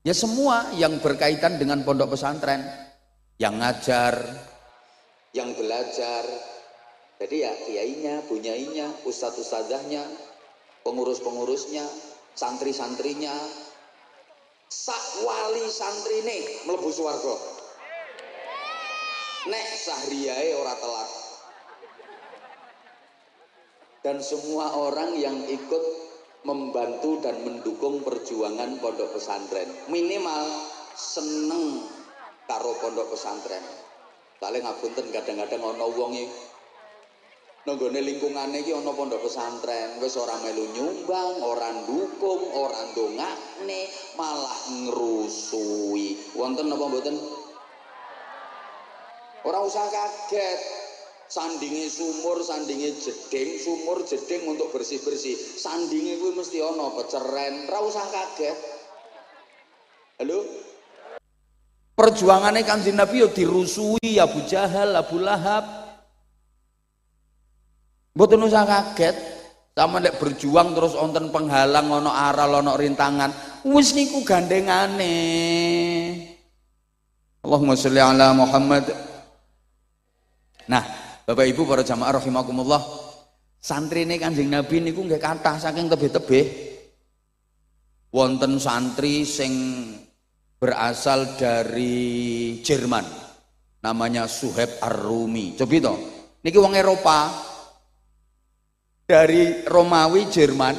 Ya semua yang berkaitan dengan pondok pesantren, yang ngajar, yang belajar. Jadi ya kiainya, bunyainya, ustadz-ustadzahnya, pengurus-pengurusnya, santri-santrinya, sak wali santrine mlebu swarga. Nek sahriyae ora telat. Dan semua orang yang ikut membantu dan mendukung perjuangan pondok pesantren minimal seneng karo pondok pesantren. Soalnya ngapunten kadang-kadang ana wong iki nanggone lingkungane iki ana pondok pesantren wis ora melu nyumbang, ora ndukung, ora ndongakne, malah ngrusui. Wonten napa mboten? Ora usah kaget. Sandinge sumur, sandinge jeding, sumur jeding untuk bersih-bersih. Sandinge kuwi mesti ana peceren, ora usah kaget. Halo? Perjuangannya Kanjeng Nabi yo dirusui Abu Jahal, Abu Lahab. Mboten usah kaget. Sama nek berjuang terus wonten penghalang, ana aral, ana rintangan, wis niku gandengane. Allahumma sholli ala Muhammad. Nah, Bapak Ibu para jamaah rahimakumullah, santrine Kanjeng Nabi niku nggih kathah saking tebih-tebih. Wonten santri sing berasal dari Jerman. namanya Suhaib Ar-Rumi. Coba itu, niki wong Eropa dari Romawi Jerman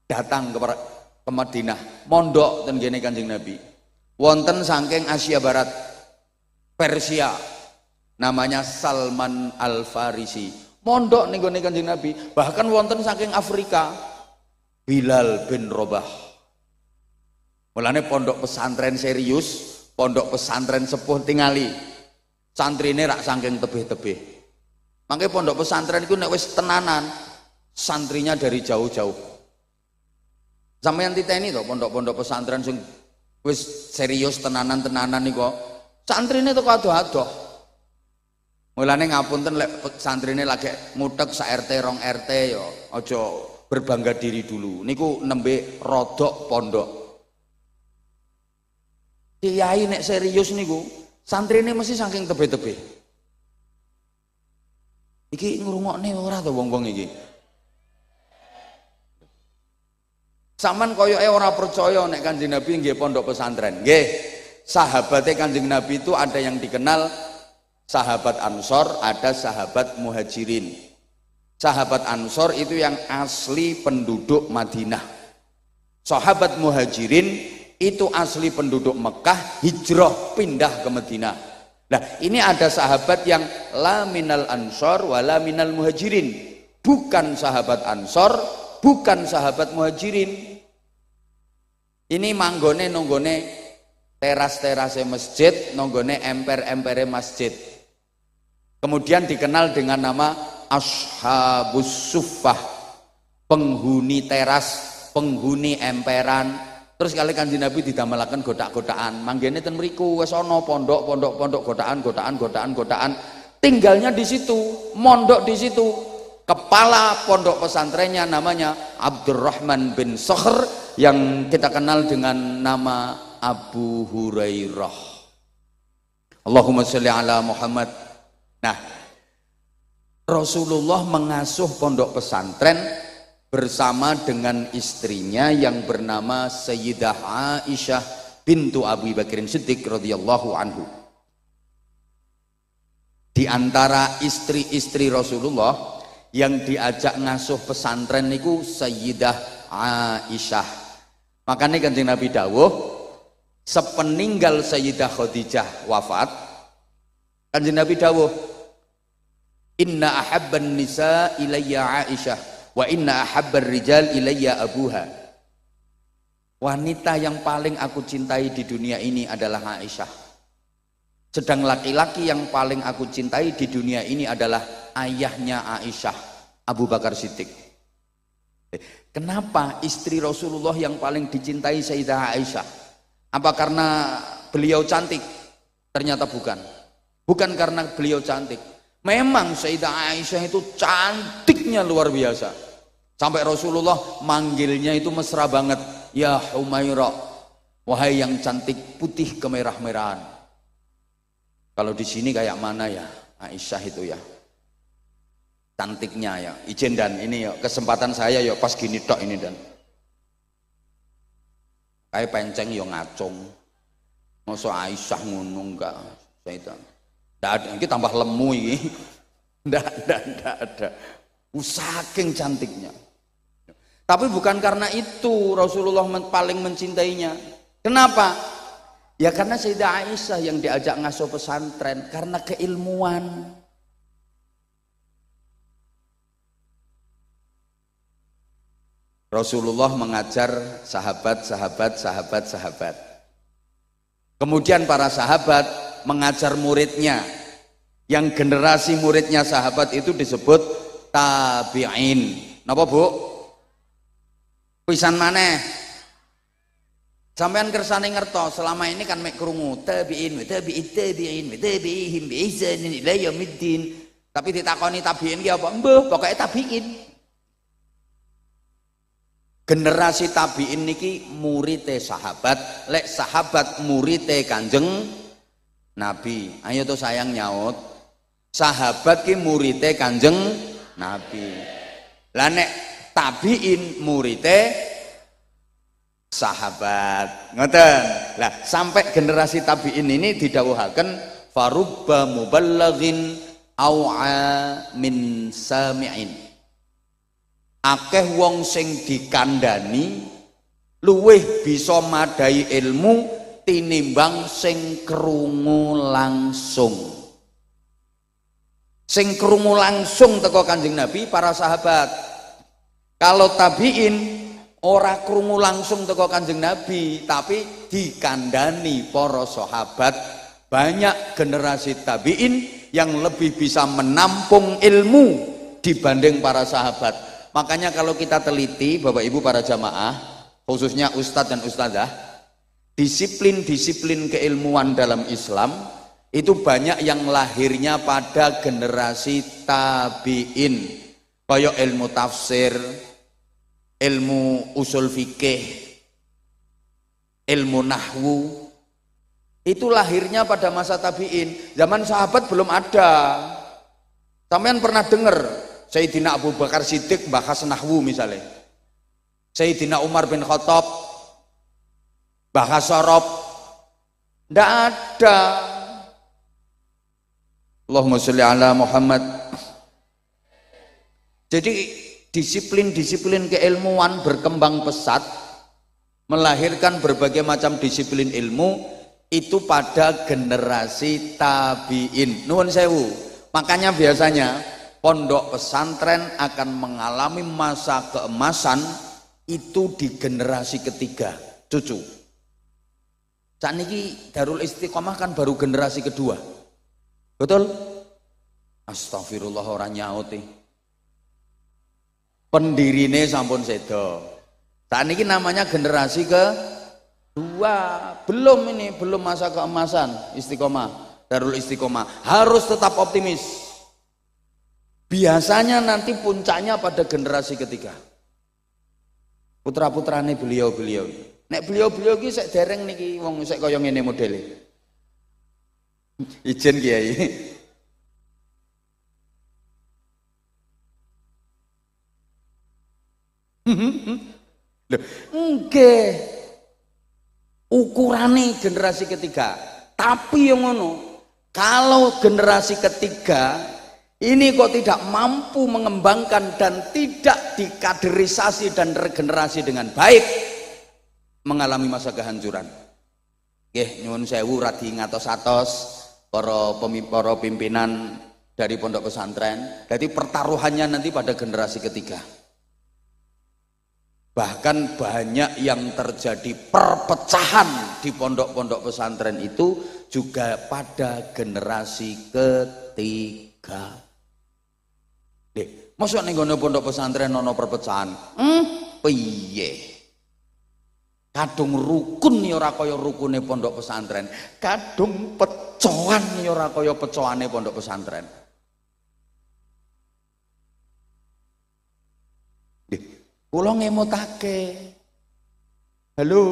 datang ke Madinah, mondok ten gene Kanjeng Nabi. Wonten saking Asia Barat, Persia, namanya Salman Al-Farisi. Mondok ning gone Kanjeng Nabi, bahkan wonten saking Afrika, Bilal bin Rabah. Mulane pondok pesantren serius, pondok pesantren sepuh tingali. Santrine rak saking tebih-tebih. Mangke pondok pesantren iku nek wis tenanan, santrinya dari jauh-jauh. Sampeyan titeni to pondok-pondok pesantren sing wis serius tenanan-tenanan niku, santrine teko adoh-adoh. Mulane ngapunten lek santrine lagi mutek sak RT rong RT ya aja berbangga diri dulu. Niku nembe rodok pondok. Kiai nek serius niku santrine mesti saking tebih-tebih. Iki ngrungokne ora to wong-wong iki. Saman koyoke ora percaya nek Kanjeng Nabi nggih pondok pesantren. Nggih, sahabate Kanjeng Nabi itu ada yang dikenal sahabat Ansor, ada sahabat Muhajirin. Sahabat Ansor itu yang asli penduduk Madinah. Sahabat Muhajirin itu asli penduduk Mekah, hijrah pindah ke Madinah. Nah, ini ada sahabat yang la minal ansor wa la minal muhajirin. Bukan sahabat Ansor, bukan sahabat Muhajirin. Ini manggone nonggone teras-terase masjid, nonggone emper-empere masjid. Kemudian dikenal dengan nama Ashabus Suffah, penghuni teras, penghuni emperan. Terus kali Kanjeng Nabi didamelaken godak-godakan. Manggene ten mriku wis ana pondok-pondok godakan. Tinggalnya di situ, mondok di situ. Kepala pondok pesantrennya namanya Abdurrahman bin Sakhr yang kita kenal dengan nama Abu Hurairah. Allahumma sholli ala Muhammad. Nah, Rasulullah mengasuh pondok pesantren bersama dengan istrinya yang bernama Sayyidah Aisyah bintu Abu Bakrin Siddiq radhiyallahu anhu. Di antara istri-istri Rasulullah yang diajak ngasuh pesantren niku Sayyidah Aisyah. Makanya Kanjeng Nabi dawuh, sepeninggal Sayyidah Khadijah wafat, Kanjeng Nabi dawuh, inna ahabban nisa ilayya Aisyah wa inna ahabbar rijal ilayya abuha. Wanita yang paling aku cintai di dunia ini adalah Aisyah. Sedang laki-laki yang paling aku cintai di dunia ini adalah ayahnya Aisyah, Abu Bakar Siddiq. Kenapa istri Rasulullah yang paling dicintai Sayyidah Aisyah? Apa karena beliau cantik? Ternyata bukan. Bukan karena beliau cantik. Memang Sayyidah Aisyah itu cantiknya luar biasa. Sampai Rasulullah manggilnya itu mesra banget. Ya Humaira, wahai yang cantik putih kemerah-merahan. Kalau di sini kayak mana ya Aisyah itu ya? Cantiknya ya. Izin dan ini ya kesempatan saya ya pas gini tok ini dan. Kayak penceng ya ngacung. Masa Aisyah ngono enggak? Saya ada, ini tambah lemu ini. Nggak ada. Saking cantiknya. Tapi bukan karena itu Rasulullah paling mencintainya. Kenapa? Ya karena Sayyidah Aisyah yang diajak ngasuh pesantren karena keilmuan. Rasulullah mengajar sahabat. Kemudian para sahabat mengajar muridnya. Yang generasi muridnya sahabat itu disebut tabi'in. Napa Bu? Pisan maneh. Sampean kersane ngerto, selama ini kan mek krungu tabi'in bi ihsan ila yaumiddin. Tapi ditakoni tabi'in ki apa? Mbuh, pokoke tabi'in. Generasi tabi'in niki murite sahabat, lek sahabat murite Kanjeng Nabi. Ayo to sayang nyaut. Sahabat ki murite Kanjeng Nabi. Lah nek tabi'in murite sahabat. Ngoten. Lah sampai generasi tabi'in ini didhawuhaken farubba muballighin au'a min sami'in. Akeh wong sing dikandani luwih bisa madai ilmu tinimbang sing krungu langsung. Sing krungu langsung teko Kanjeng Nabi para sahabat. Kalau tabiin ora krungu langsung teko Kanjeng Nabi, tapi dikandani para sahabat. Banyak generasi tabiin yang lebih bisa menampung ilmu dibanding para sahabat. Makanya kalau kita teliti Bapak Ibu para jamaah, khususnya ustadz dan ustadzah, disiplin-disiplin keilmuan dalam Islam itu banyak yang lahirnya pada generasi tabi'in. Kayak ilmu tafsir, ilmu usul fikih, ilmu nahwu, itu lahirnya pada masa tabi'in. Zaman sahabat belum ada. Sampean pernah dengar Sayyidina Abu Bakar Siddiq bahas nahwu misalnya, Sayyidina Umar bin Khattab bahas sorob? Tidak ada. Allahumma sholli ala Muhammad. Jadi disiplin-disiplin keilmuan berkembang pesat, melahirkan berbagai macam disiplin ilmu itu pada generasi tabi'in. Nuwun sewu. Makanya biasanya pondok pesantren akan mengalami masa keemasan itu di generasi ketiga, cucu. Saat ini Darul Istiqomah kan baru generasi kedua. Betul? Astagfirullah orang nyaut. Pendirine sampun sedo. Saat ini namanya generasi kedua. Belum masa keemasan Istiqomah, Darul Istiqomah. Harus tetap optimis. Biasanya nanti puncaknya pada generasi ketiga. Putra-putrane beliau-beliau. Nek beliau-beliau ki sek dereng niki wong sek kaya ngene modele. Ijen Kiai. Lho, nggih. Ukurane generasi ketiga. Tapi yang ngono, kalau generasi ketiga ini kok tidak mampu mengembangkan dan tidak dikaderisasi dan regenerasi dengan baik, mengalami masa kehancuran. Nggih, nyuwun sewu radi ngatos-atos para pimpinan dari pondok pesantren. Jadi pertaruhannya nanti pada generasi ketiga. Bahkan banyak yang terjadi perpecahan di pondok-pondok pesantren itu juga pada generasi ketiga. Masa ning ngene pondok pesantren ana perpecahan? Piye? Kadung rukun ya ora kaya rukune pondok pesantren. Kadung pecohan ya ora kaya pecohane pondok pesantren. Kula ngemotake. Halo.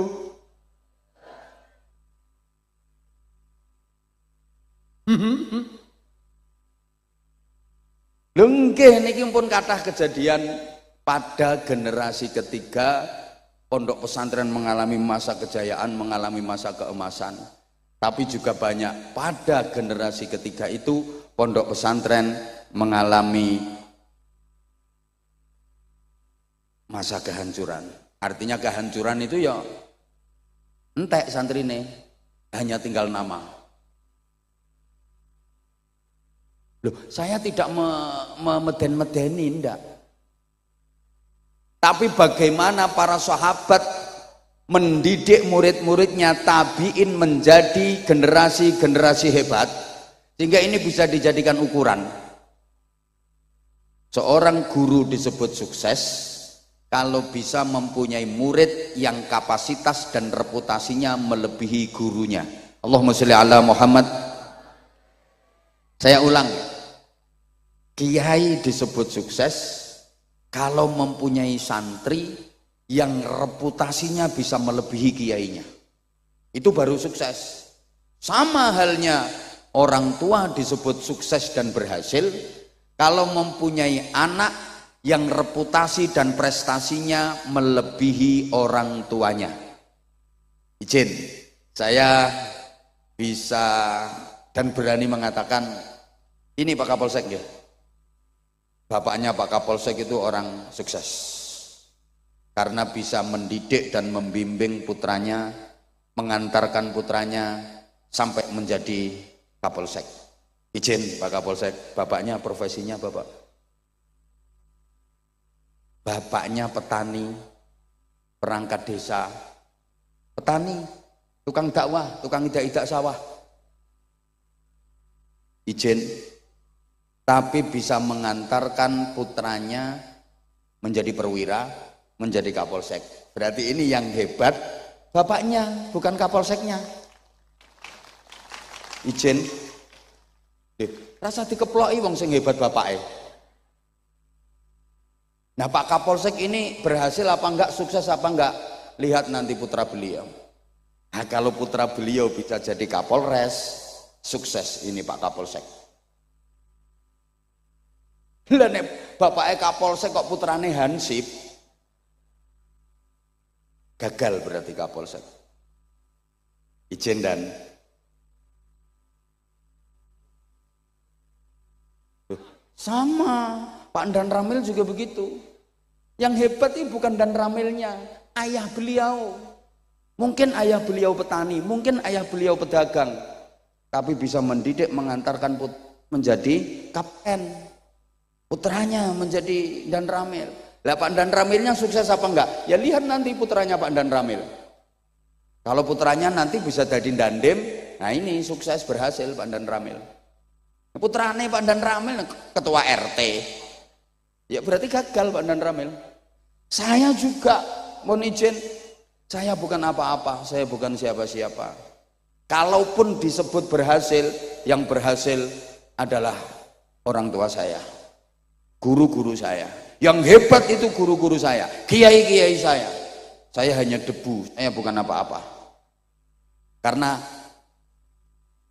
Lenggih niki pun kathah kejadian pada generasi ketiga pondok pesantren mengalami masa kejayaan, mengalami masa keemasan. Tapi juga banyak pada generasi ketiga itu pondok pesantren mengalami masa kehancuran. Artinya kehancuran itu ya entek santrine, hanya tinggal nama. Loh, saya tidak memeden-medeni, enggak. Tapi bagaimana para sahabat mendidik murid-muridnya tabi'in menjadi generasi-generasi hebat, sehingga ini bisa dijadikan ukuran. Seorang guru disebut sukses kalau bisa mempunyai murid yang kapasitas dan reputasinya melebihi gurunya. Allahumma sholli ala Muhammad. Saya ulang, kiai disebut sukses kalau mempunyai santri yang reputasinya bisa melebihi kiainya. Itu baru sukses. Sama halnya orang tua disebut sukses dan berhasil kalau mempunyai anak yang reputasi dan prestasinya melebihi orang tuanya. Izin, saya bisa dan berani mengatakan, ini Pak Kapolsek ya, bapaknya Pak Kapolsek itu orang sukses karena bisa mendidik dan membimbing putranya, mengantarkan putranya sampai menjadi Kapolsek. Izin Pak Kapolsek, bapaknya profesinya bapak? Bapaknya petani, perangkat desa, petani, tukang dakwah, tukang idak-idak sawah. Izin, tapi bisa mengantarkan putranya menjadi perwira, menjadi Kapolsek. Berarti ini yang hebat bapaknya, bukan Kapolseknya. Izin, rasa dikeploki wong sing hebat bapaknya. Nah Pak Kapolsek ini berhasil apa enggak, sukses apa enggak, lihat nanti putra beliau. Nah kalau putra beliau bisa jadi Kapolres, sukses ini Pak Kapolsek. Lah nek bapake Kapolsek kok putrane Hansip, gagal berarti Kapolsek. Izin dan sama Pak Dan Ramil juga begitu. Yang hebat itu bukan Dan Ramilnya, ayah beliau. Mungkin ayah beliau petani, mungkin ayah beliau pedagang, tapi bisa mendidik, mengantarkan menjadi kapten, putranya menjadi Dan Ramil. Lah Pak Dan Ramilnya sukses apa enggak? Ya lihat nanti putranya Pak Dan Ramil. Kalau putranya nanti bisa jadi Dandim, nah ini sukses, berhasil Pak Dan Ramil. Putranya Pak Dan Ramil ketua RT, ya berarti gagal Pak Dan Ramil. Saya juga mohon izin, saya bukan apa-apa, saya bukan siapa-siapa. Kalaupun disebut berhasil, yang berhasil adalah orang tua saya, guru-guru saya. Yang hebat itu guru-guru saya, kiai-kiai saya. Saya hanya debu, saya bukan apa-apa. Karena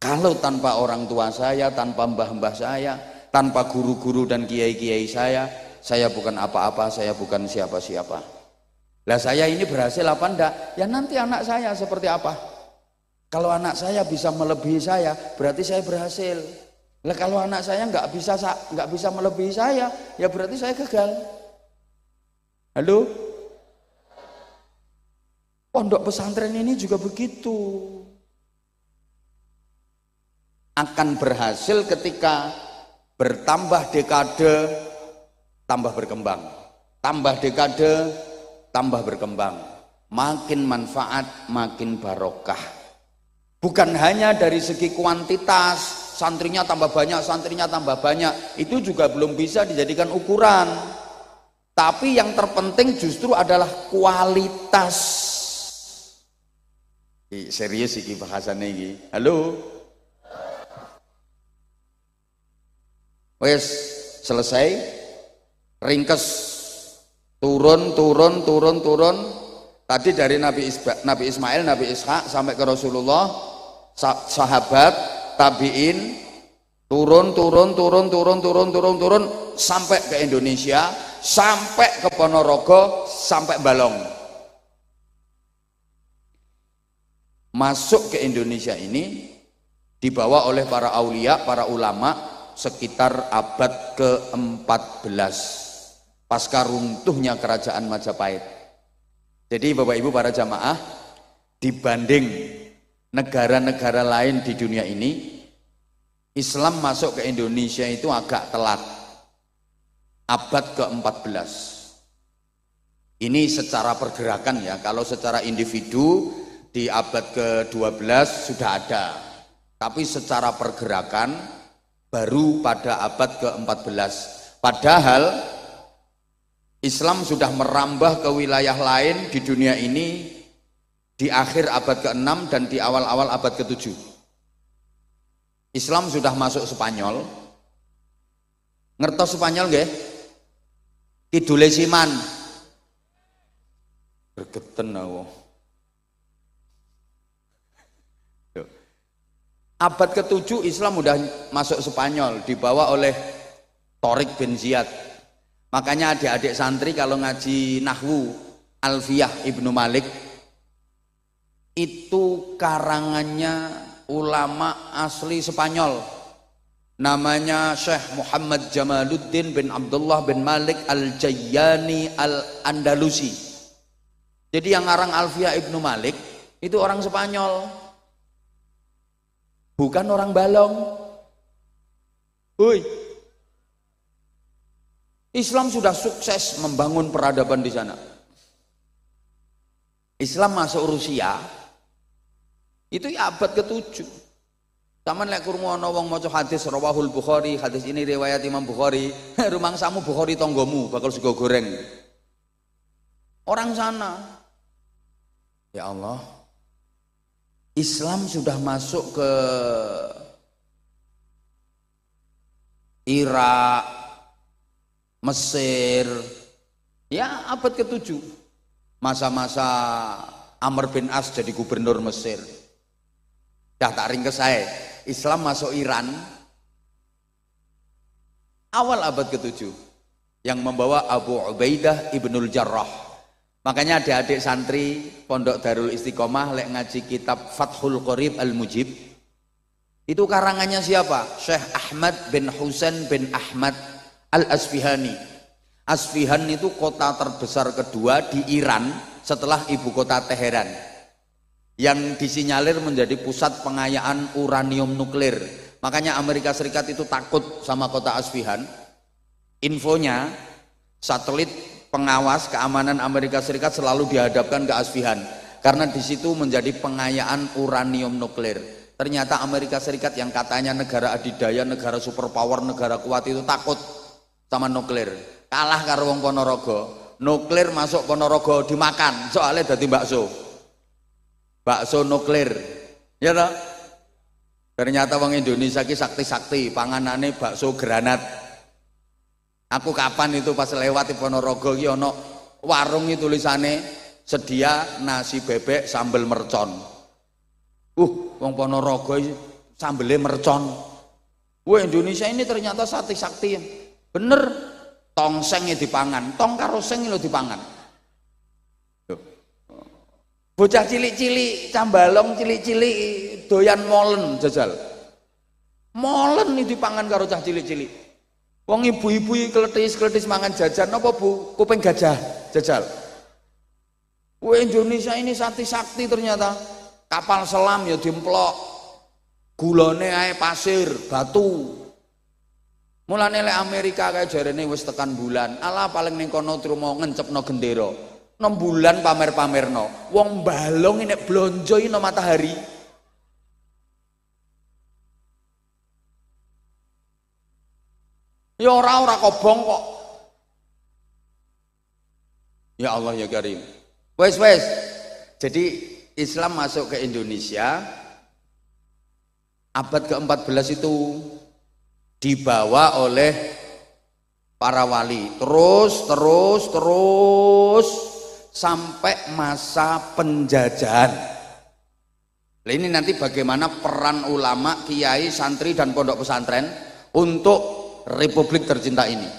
kalau tanpa orang tua saya, tanpa mbah-mbah saya, tanpa guru-guru dan kiai-kiai saya bukan apa-apa, saya bukan siapa-siapa. Lah saya ini berhasil apa enggak? Ya nanti anak saya seperti apa? Kalau anak saya bisa melebihi saya, berarti saya berhasil. Lah kalau anak saya nggak bisa melebihi saya, ya berarti saya gagal. Halo? Pondok pesantren ini juga begitu. Akan berhasil ketika bertambah dekade, tambah berkembang. Tambah dekade, tambah berkembang. Makin manfaat, makin barokah. Bukan hanya dari segi kuantitas, santrinya tambah banyak, santrinya tambah banyak, itu juga belum bisa dijadikan ukuran. Tapi yang terpenting justru adalah kualitas. Serius iki bahasane iki. Halo. Wes selesai. Ringkes. Turun. Tadi dari Nabi Ismail, Nabi Ishak sampai ke Rasulullah, sahabat, tabiin, turun sampai ke Indonesia, sampai ke Ponorogo, sampai Balong. Masuk ke Indonesia ini dibawa oleh para aulia, para ulama sekitar abad ke-14 pasca runtuhnya kerajaan Majapahit. Jadi Bapak Ibu para jamaah, dibanding negara-negara lain di dunia ini, Islam masuk ke Indonesia itu agak telat, abad ke-14. Ini secara pergerakan ya, kalau secara individu di abad ke-12 sudah ada, tapi secara pergerakan baru pada abad ke-14. Padahal Islam sudah merambah ke wilayah lain di dunia ini di akhir abad ke-6 dan di awal-awal abad ke-7. Islam sudah masuk Spanyol. Ngertos Spanyol nggih? Kidule Siman. Bergeten aku. Abad ke-7 Islam sudah masuk Spanyol, dibawa oleh Torik bin Ziyad. Makanya adik-adik santri kalau ngaji Nahwu Alfiyah Ibnu Malik, itu karangannya ulama asli Spanyol, namanya Syekh Muhammad Jamaluddin bin Abdullah bin Malik Al-Jayyani Al-Andalusi. Jadi yang ngarang Alfiah Ibnu Malik itu orang Spanyol, bukan orang Balong. Hui, Islam sudah sukses membangun peradaban di sana. Islam masuk Rusia itu ya abad ke-7. Taman lek krungu ana wong maca hadis rawahul Bukhari, hadis ini riwayat Imam Bukhari, rumangsamu Bukhari tonggomu bakal sego goreng. Orang sana. Ya Allah. Islam sudah masuk ke Irak, Mesir. Ya abad ke-7. Masa-masa Amr bin As jadi gubernur Mesir. Dah tak ringkes saya. Islam masuk Iran awal abad ke-7 yang membawa Abu Ubaidah Ibnul Jarrah. Makanya adik-adik santri Pondok Darul Istiqomah lek ngaji kitab Fathul Qorib Al-Mujib, itu karangannya siapa? Syekh Ahmad bin Husain bin Ahmad Al-Asfihani. Asfihan itu kota terbesar kedua di Iran setelah ibu kota Teheran, yang disinyalir menjadi pusat pengayaan uranium nuklir. Makanya Amerika Serikat itu takut sama kota Asfihan. Infonya, satelit pengawas keamanan Amerika Serikat selalu dihadapkan ke Asfihan karena di situ menjadi pengayaan uranium nuklir. Ternyata Amerika Serikat yang katanya negara adidaya, negara superpower, negara kuat itu takut sama nuklir. Kalah karo wong Ponorogo. Nuklir masuk Ponorogo dimakan, soalnya dadi bakso nuklir, ya toh? Ternyata wong Indonesia ki sakti-sakti, panganane bakso granat. Aku kapan itu pas lewat di Ponorogo ki ono warung itu tulisane sedia nasi bebek sambal mercon. Wong Ponorogo sambelnya mercon. Indonesia ini ternyata sakti-sakti. Bener, tongseng dipangan, tong karo seng lho dipangan. Bocah cilik-cilik, cambalong cilik-cilik doyan molen jajal. Molen ini dipangan karo cah cilik-cilik. Wong ibu-ibu kletis-kletis mangan jajan apa Bu? Kuping gajah jajal. Indonesia ini sakti-sakti ternyata. Kapal selam ya dimplok. Gulane ae pasir, batu. Mulane lek Amerika kae jarene wis tekan bulan. Alah paling ning kono trimo ngencepno gendera. 6 bulan pamer-pamerno. Wong balong nek blonjo ino matahari. Ya ora kobong kok. Ya Allah ya Karim. Wes. Jadi Islam masuk ke Indonesia abad ke-14 itu dibawa oleh para wali. Terus sampai masa penjajahan. Nah, ini nanti bagaimana peran ulama, kiai, santri dan pondok pesantren untuk Republik tercinta ini.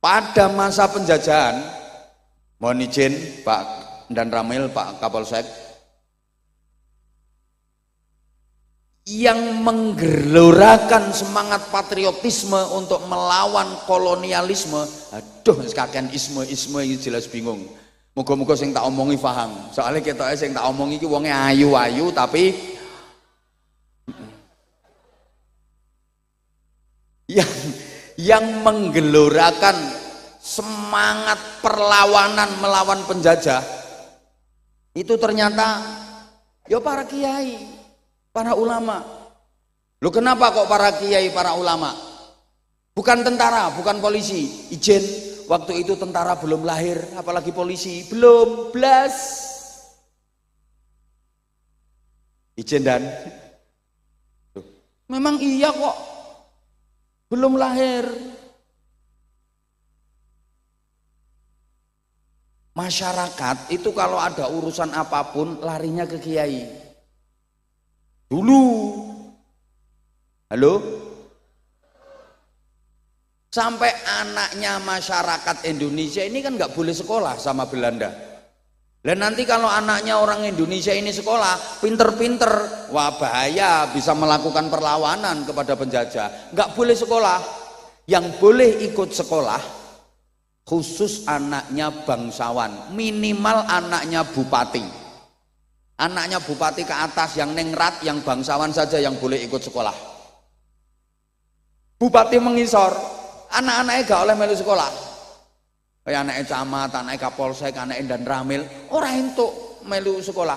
Pada masa penjajahan, mohon izin Pak dan Ramil, Pak Kapolsek, yang menggelorakan semangat patriotisme untuk melawan kolonialisme. Aduh, sekakean isme ini jelas bingung. Moga-moga sing tak omongi paham. Soalnya ketoke sing tak omongi iki wonge ayu-ayu tapi yang menggelorakan semangat perlawanan melawan penjajah itu ternyata ya para kiai, para ulama. Loh kenapa kok para kiai, para ulama? Bukan tentara, bukan polisi. Ijen, waktu itu tentara belum lahir, apalagi polisi belum blas. Ijen dan memang iya kok, belum lahir. Masyarakat itu kalau ada urusan apapun larinya ke kiai. Dulu, halo, sampai anaknya masyarakat Indonesia ini kan nggak boleh sekolah sama Belanda. Dan nanti kalau anaknya orang Indonesia ini sekolah, pinter-pinter, wah bahaya, bisa melakukan perlawanan kepada penjajah. Nggak boleh sekolah. Yang boleh ikut sekolah, khusus anaknya bangsawan, minimal anaknya bupati. Anaknya bupati ke atas, yang ningrat, yang bangsawan saja yang boleh ikut sekolah. Bupati mengisor, anak-anaknya gak oleh melu sekolah. Kayak anaknya camat, anaknya kapolsek, anaknya dan ramil, orang entuk melu sekolah.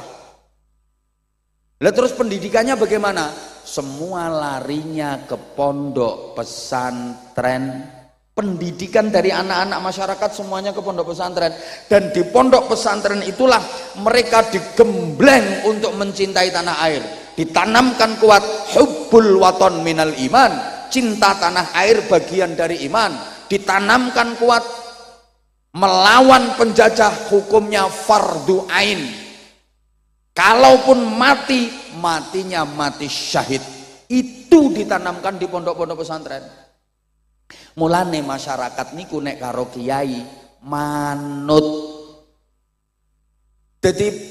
Lah terus pendidikannya bagaimana? Semua larinya ke pondok pesantren. Pendidikan dari anak-anak masyarakat semuanya ke pondok pesantren. Dan di pondok pesantren itulah mereka digembleng untuk mencintai tanah air. Ditanamkan kuat hubbul waton minal iman. Cinta tanah air bagian dari iman. Ditanamkan kuat melawan penjajah, hukumnya fardu ain. Kalaupun mati, matinya mati syahid. Itu ditanamkan di pondok-pondok pesantren. Mulane masyarakat niku nek karo kiai manut. Jadi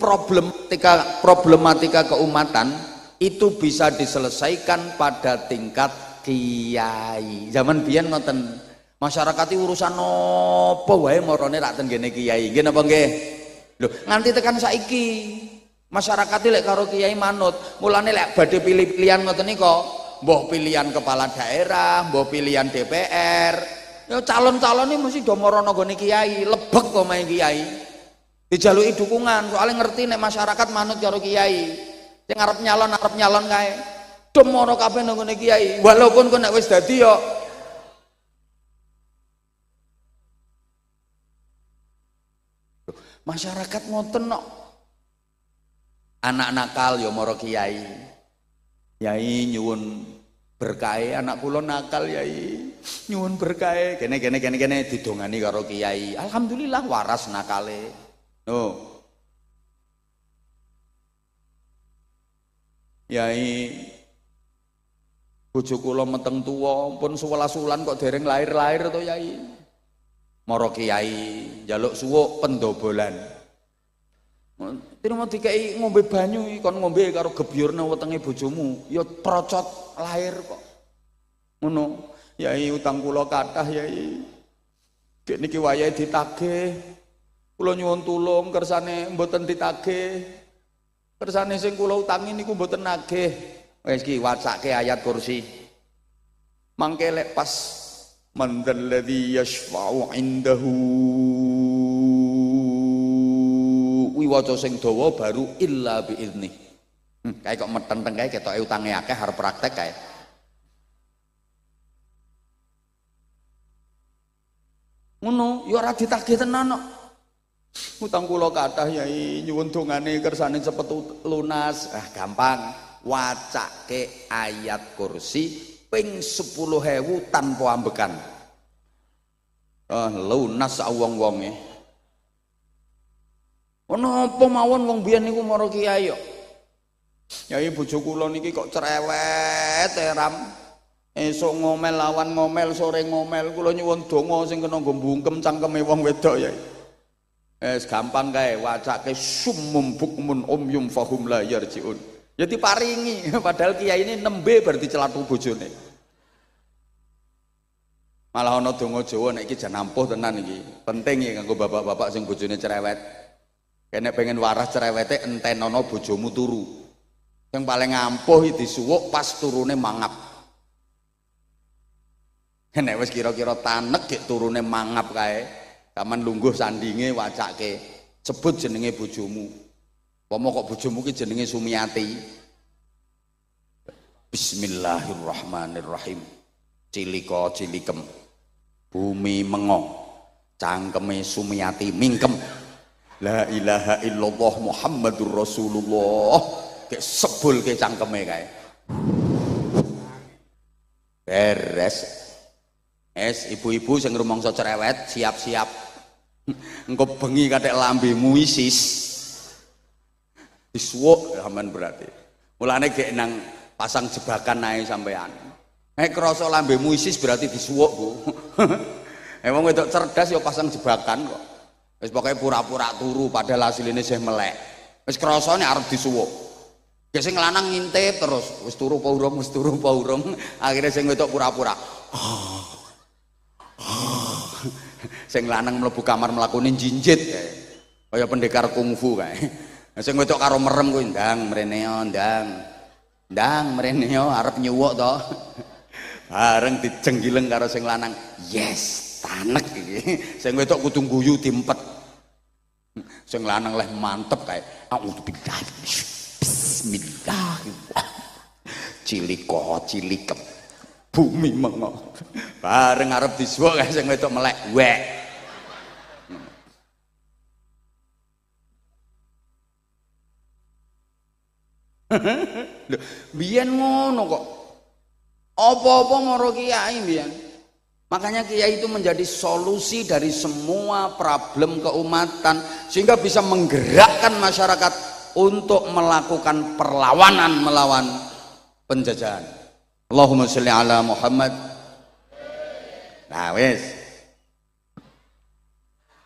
problematika keumatan itu bisa diselesaikan pada tingkat kiai. Zaman biyen ngoten. Masyarakat itu urusan apa wae marane rak ten ngene kiai. Nggih napa nggih? Lho, nganti tekan saiki masyarakat lek karo kiai manut. Mulane lek badhe pilih-pilihan ngoten nika, mbah pilihan kepala daerah, mbah pilihan DPR, ya calon-calon ini mesti do marana nggone kiai, lebek kok main kiai. Dijaluki dukungan, soalnya ngerti nek masyarakat manut karo kiai. Sing arep nyalon kae. Do mara kabeh nang ngone kiai. Walaupun kok nek wis dadi yo masyarakat ngoten kok. Anak nakal ya mara kiai. Yai nyuwun berkah, anak kula nakal yai. Nyuwun berkah. Kene didongani karo kiai. Alhamdulillah waras nakale. No. Yai bojo kula meteng tuwa pun 11 wulan kok dereng lahir-lahir to yai. Mara kiai njaluk suwuk pendobolan. Terima dikai ngombe banyu kon ngombe karo gebyurna wetenge bojomu, ya procot lahir kok. Ngono. Yai utang kula kathah yai. Dek niki wayahe ditagih. Kula nyuwun tulung kersane mboten ditagih. Kersane sing kula utangi niku mboten nagih. Wis iki wacake ayat kursi. Mangke lek pas man dzalladzi yashfa'u 'indahu wiwaca sing dawa baru illa biizni. Kae kok metenteng kae ketoke utange akeh arep praktek kae. Ngono, ya ora ditagih tenan kok. Utang kula kathah yai nyuwun dongane kersane cepet lunas. Gampang. Wacake ayat kursi ping 10.000 tanpa ambekan. Lunas sak wong-wonge. Ono apa mawon wong biyen niku mara kiai kok. Yai bojo kula niki kok cerewet ram. Esuk ngomel lawan ngomel, sore ngomel, kula nyuwun donga sing kena nggo mbungkem cangkeme wong wedok yai. Gampang kae wacake summum bukmun umyum fahum la yarjiun. Ya diparingi padahal kiai ini nembe berarti celatu bojone. Malah ana donga Jawa nek iki jan ampuh tenan iki. Penting iki kanggo bapak-bapak sing bojone cerewet. Kene pengen waras cerewete entenono bojomu turu. Yang paling ampuh disuwuk pas turune mangap. Nek wis kira-kira tanek gek turune mangap kae, kaman lungguh sandinge wacake sebut jenenge bojomu. Pomo kok bojomu ki jenenge Sumiati. Bismillahirrahmanirrahim. Cilika cilikem. Bumi mengo. Cangkeme Sumiati mingkem. La ilaha illallah Muhammadur Rasulullah. Kayak sebul ke cangkeme kae. Beres. Ibu-ibu sing rumangsa cerewet siap-siap. Engko bengi kathek lambemu isis. Disuwuk sampean berarti. Mulane gek nang pasang jebakan ae sampean. Krasa lambemu isis berarti disuwuk, Bu. Wong wedok cerdas ya pasang jebakan kok. Wis pokoke pura-pura turu padahal asline isih melek. Wis krasane arep disuwuk. Ya sing lanang ngintip terus, wis turu apa urung, wis turu apa urung. Akhire sing wedok pura-pura. Sing lanang mlebu kamar mlakune jinjit kae. Kaya pendekar kungfu kae. Sing wedok karo merem kuwi ndang mrene yo ndang. Ndang mrene yo arep nyuwuk to. Bareng dijenggileng karo sing lanang. Yes, tanek iki. Sing wedok kudu guyu diempet. Sing lanang leh mantep kae. Auzubillah. Bismillah. Cilikep. Bumi mengo. Bareng arep disuwuk kae sing wedok melek. Wek. Lho, biyen ngono kok. Apa-apa maro kiai biyen. Makanya kiai itu menjadi solusi dari semua problem keumatan sehingga bisa menggerakkan masyarakat untuk melakukan perlawanan melawan penjajahan. Allahumma sholli ala Muhammad. Nah wis.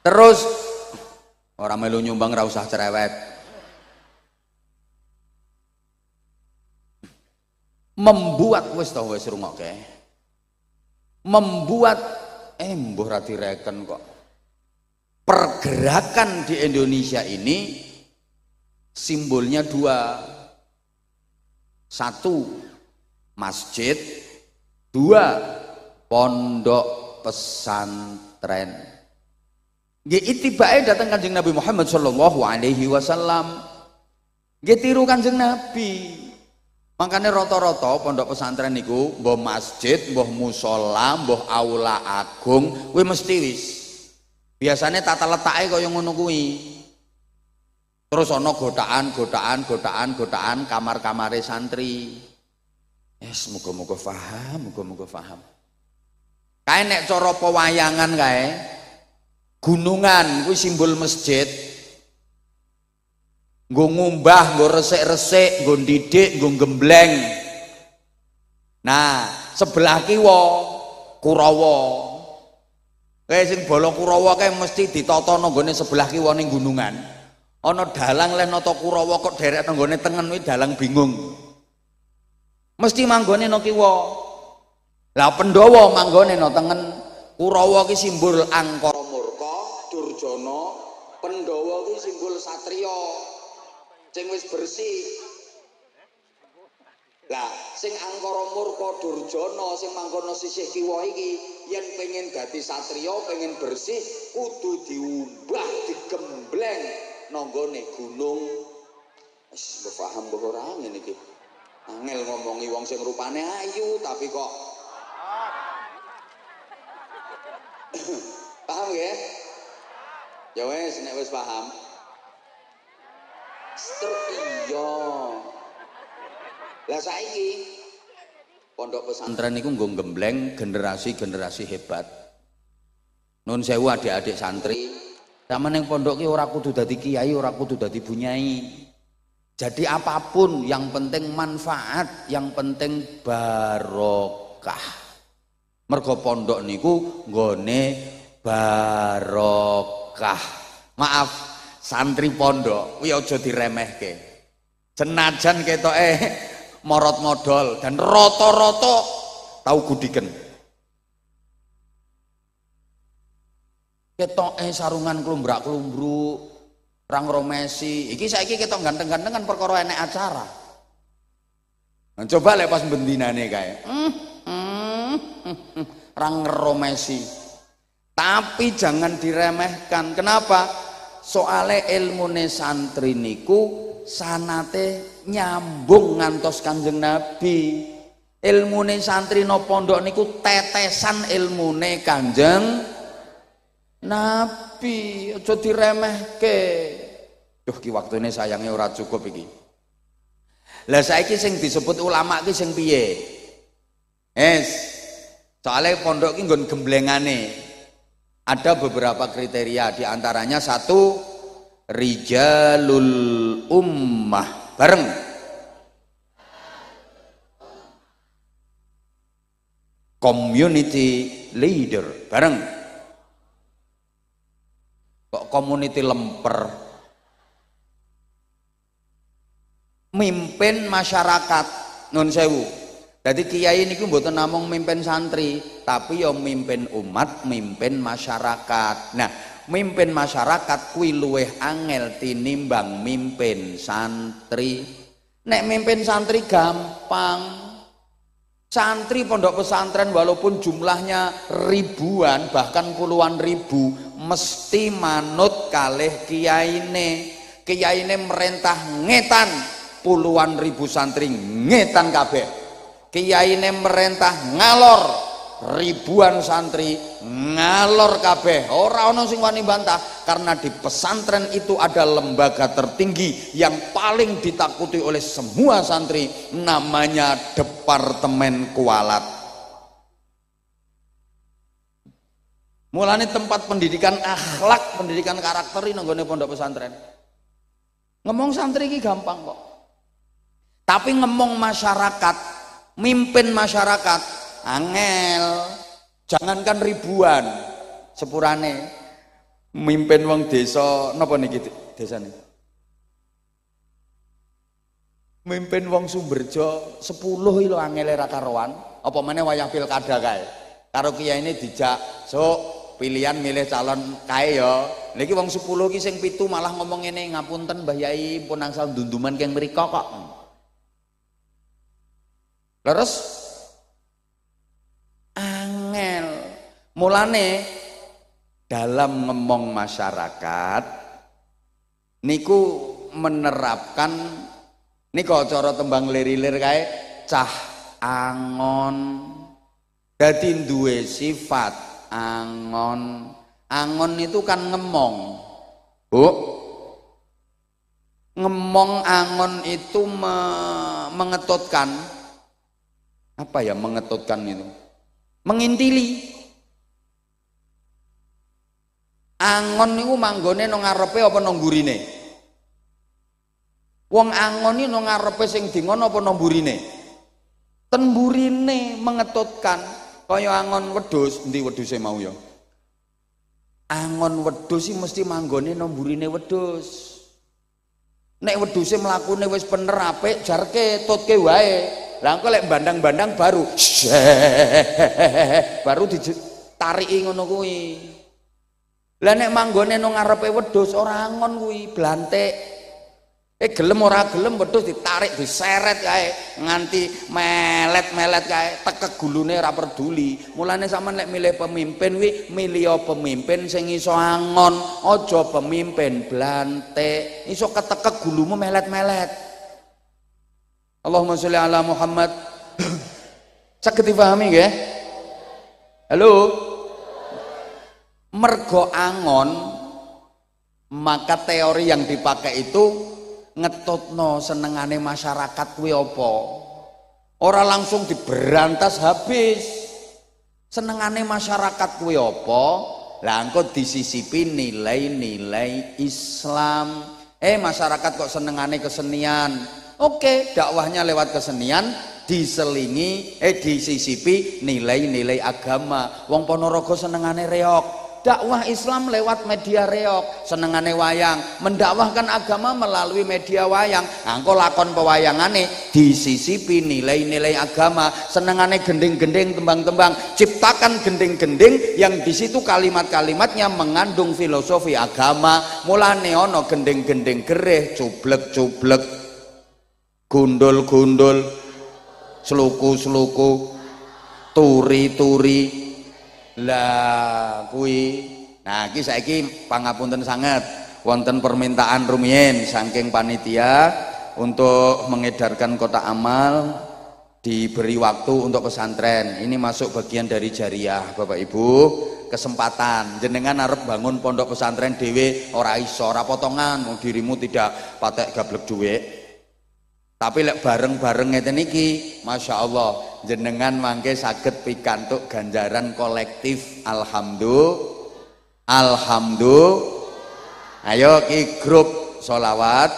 Terus orang melu nyumbang ra usah cerewet. Membuat wis to wis rungokke. Membuat mbuh ra direken kok. Pergerakan di Indonesia ini simbolnya dua. Satu, masjid. Dua, pondok pesantren. Nggih itibake datang Kanjeng Nabi Muhammad sallallahu alaihi wasallam. Nggih tiru Kanjeng Nabi. Makanya rata-rata pondok pesantren niku mbah masjid, mbah musola, mbah aula agung, kuwi mesti wis. Biasanya tata letake kaya ngono kuwi. Terus ana godaan kamar-kamare santri. Yes, muga-muga paham. Kae nek cara pewayangan kae gunungan kuwi simbol masjid. Nggo ngumbah, nggo resik-resik, nggo ndidik, nggo gembleng. Nah, sebelah kiwa Kurawa. Kae sing bala Kurawa kae mesti ditata nang nggone sebelah kiwa ning gunungan. Ana dalang leh nata Kurawa kok derek nang nggone tengen kuwi dalang bingung. Mesti manggone nang kiwa. Lah Pandhawa manggone nang tengen. Kurawa ki simbol angkara murka, Durjana. Pandhawa ki simbol satriya. Sing wis bersih. Lah sing angkara murka Durjana sing mangkono sisih kiwa iki yen pengen dadi satriya, pengen bersih kudu diumbah, digembleng nang nggone gunung. Wis paham kok ora ngene iki. Angel ngomongi wong sing rupane ayu tapi kok paham ya? Ya wis nek wis paham. Iya. Lah saiki pondok pesantren niku nggo gembleng generasi-generasi hebat. Nun sewu adik-adik santri. Sampeyan ning pondok ki ora kudu dadi kiai, ora kudu dadi bunyai. Jadi apapun yang penting manfaat, yang penting barokah. Mergo pondok niku nggone barokah. Maaf, santri pondok kuwi aja diremehke. Senajan ketoke morot modal dan rata-rata tau gudiken. Ketoke sarungan klumbrak-klumbruk, rang romesi. Iki saiki ketok ganteng-gantengan perkara enek acara. Nah, coba lek pas bendinane kae. Rang romesi. Tapi jangan diremehkan. Kenapa? Soale ilmune santri niku sanate nyambung ngantos Kanjeng Nabi. Ilmune santri no pondok niku tetesan ilmune Kanjeng Nabi. Aja diremehke. Duh ki waktune sayange ora cukup iki. Lah saiki sing disebut ulama ki sing piye? Soale pondok ki nggon gemblengane. Ada beberapa kriteria, di antaranya satu, rijalul ummah. Bareng. Community leader. Bareng. Kok community lemper. Mimpin masyarakat nun sewu. Jadi kiai niku mboten namung mimpin santri, tapi ya mimpin umat, mimpin masyarakat. Nah, mimpin masyarakat kuwi luwih angel tinimbang mimpin santri. Nek mimpin santri gampang. Santri pondok pesantren walaupun jumlahnya ribuan bahkan puluhan ribu mesti manut kalih kiyaine. Kiyaine merentah ngetan, puluhan ribu santri ngetan kabeh. Kiyaine merentah ngalor, ribuan santri ngalor kabeh. Ora ana sing wani bantah karena di pesantren itu ada lembaga tertinggi yang paling ditakuti oleh semua santri, namanya Departemen Kualat. Mulane tempat pendidikan akhlak, pendidikan karakter ini nggone pondok pesantren. Ngomong santri iki gampang kok. Tapi ngomong masyarakat, mimpin masyarakat angel. Jangankan ribuan, sepurane mimpin wong desa napa niki desane? Mimpin wong Sumberjo 10 lho angele ra karuan. Apa meneh wayah pilkada kae. Karo kiyaine dijak, "Sok, pilihan milih calon kae ya." Niki wong 10 ki sing 7 malah ngomong ngene, "Ngapunten Mbah Yai, pun angsal ndunduman keng mriko kok." Leres angel. Mulane dalam ngomong masyarakat niku menerapkan niku cara tembang lirir kae cah angon. Dadi duwe sifat angon. Angon itu kan ngemong. Bu. Ngemong angon itu mengetutkan. Apa ya mengetutkan itu? Mengintili. Angon niku manggone nang ngarepe apa nang mburine? Wong angon iki nang ngarepe sing dingon apa nang mburine? Ten mburine mengetutkan. Kaya angon wedhus, endi wedhuse mau ya? Angon wedhus iki mesti manggone nang mburine wedhus. Nek wedhuse mlakune wis bener apik, jarke tutke wae. Lah engko lek bandang-bandang baru ditariki ngono kuwi. Lah nek manggone nang ngarepe wedhus ora angon kuwi, blantik. Gelem ora gelem wedhus ditarik, diseret kae nganti melet-melet kae, tekek gulune ora peduli. Mulane sampean lek milih pemimpin kuwi milih pemimpin sing iso angon, aja pemimpin blantik. Iso ketekek gulumu melet-melet. Allahumma sholli ala Muhammad. Saged dipahami nggih? Halo. Mergo angon, maka teori yang dipakai itu ngetutno senengane masyarakat kuwi apa? Ora langsung diberantas habis. Senengane masyarakat kuwi apa? Lah engko disisipi nilai-nilai Islam. Masyarakat kok senengane kesenian. Oke, dakwahnya lewat kesenian diselingi disisipi nilai-nilai agama. Wong Ponorogo senengane reog. Dakwah Islam lewat media reog, senengane wayang, mendakwahkan agama melalui media wayang. Angko lakon pewayangane disisipi nilai-nilai agama, senengane gending-gending, tembang-tembang, ciptakan gending-gending yang di situ kalimat-kalimatnya mengandung filosofi agama. Mulane ono gending-gending gereh, cublek-cublek, gundul-gundul, sluku-sluku, turi-turi. Lah kuwi nah iki saiki pangapunten sanget wonten permintaan rumiyin saking panitia untuk mengedarkan kotak amal, diberi waktu untuk pesantren. Ini masuk bagian dari jariah Bapak Ibu, kesempatan jenengan arep bangun pondok pesantren dhewe ora iso, ora potongan, wong dirimu tidak patek gablek dhuwit. Tapi lek bareng-bareng ngeten iki, Masya Allah, jenengan mangke saged pikantuk ganjaran kolektif. Alhamdulillah. Ayo ki grup sholawat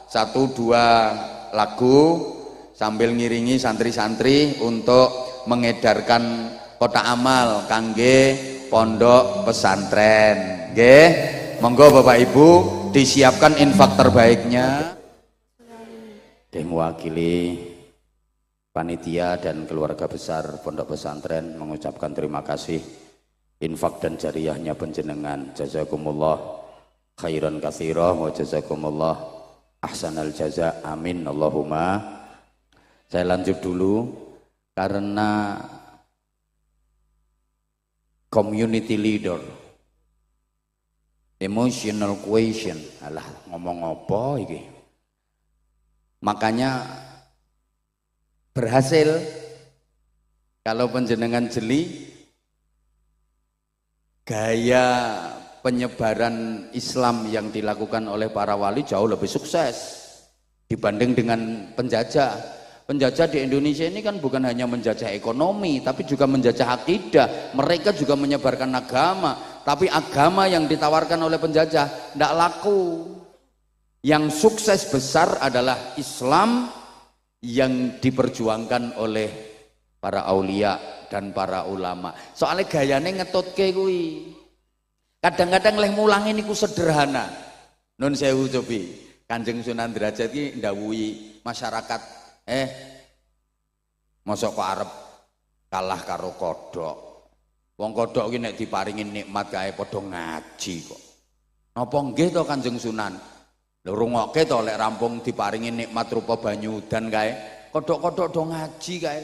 1-2 lagu sambil ngiringi santri-santri untuk mengedarkan kotak amal kangge pondok pesantren. Nggih. monggo Bapak Ibu disiapkan infak terbaiknya. Yang mewakili panitia dan keluarga besar Pondok Pesantren mengucapkan terima kasih infak dan jariyahnya penjenengan. Jazakumullah khairan katsira wa jazakumullah ahsanal jaza. Amin Allahumma. Saya lanjut dulu karena community leader, emotional quotient, alah ngomong apa iki. Makanya berhasil kalau penjenengan jeli gaya penyebaran Islam yang dilakukan oleh para wali jauh lebih sukses dibanding dengan penjajah. Penjajah di Indonesia ini kan bukan hanya menjajah ekonomi, tapi juga menjajah akidah. Mereka juga menyebarkan agama, tapi agama yang ditawarkan oleh penjajah tidak laku. Yang sukses besar adalah Islam yang diperjuangkan oleh para aulia dan para ulama. Soalnya gayane ngetutke kuwi. Kadang-kadang leh mulangi niku sederhana. Nun sewu cobi. Kanjeng Sunan Derajat iki ndhawuhi masyarakat, mosok kok arep kalah karo kodhok. Wong kodhok iki nek diparingi nikmat kae padha ngaji kok. Napa nggih to Kanjeng Sunan? Lho rungokke to lek rampung diparingi nikmat rupa banyu udan kae, kodhok-kodhok do ngaji kae.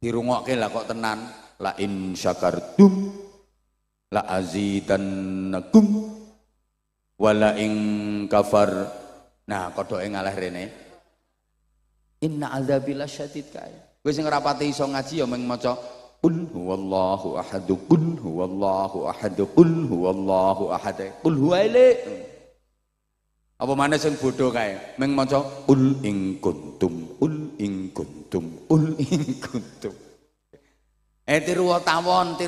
Dirungokke lah kok tenan. La in syakartum la azidannakum wala in kafar. Nah, kodhoke ngalah rene. Inna adzabil syadid kae. Kowe sing rapati iso ngaji ya mung maca qul huwallahu ahad, qul huwallahu ahad, qul huwallahu ahad, qul huwaile. Apa mana sing bodoh kae mung maca qul in kuntum, qul in kuntum, qul in kuntum. Tiru tawon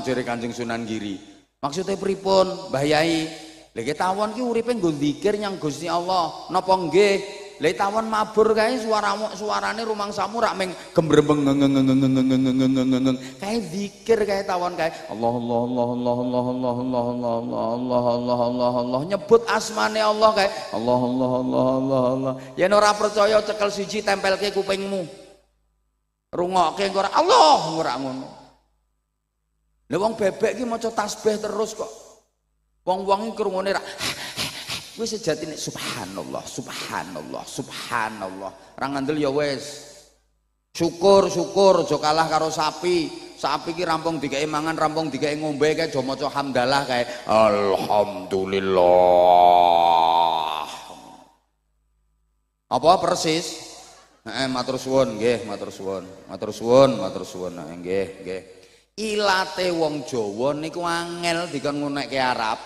jere Kanjeng Sunan Giri. Maksudnya pripun Mbah Yai? Lha iki tawon ki uripe nggo zikir nyang Gusti Allah. Napa nggih? Lha tawon mabur kae suarane rumangsamu rak meng gembrembeng kae zikir kae tawon kae Allah Allah Allah Allah Allah Allah Allah Allah Allah Allah Allah Allah Allah nyebut asmane Allah kae Allah Allah Allah Allah Allah. Yen ora percaya cekel siji tempelke kupingmu. Rungokke engko ora Allah ora ngono. Lha wong bebek ki maca tasbih terus kok. Wong-wong iki krungune rak wis sejatine subhanallah subhanallah subhanallah. Ra ngandel ya wis. Syukur aja kalah karo sapi. Sapi ki rampung dikeki mangan, rampung dikeki ngombe kae aja maca hamdalah kae alhamdulillah. Apa persis? Matur suwun nggih, matur suwun. Matur suwun, matur suwun. Nggih, nggih. Ilate wong Jawa niku angel dikon ngunekke Arab.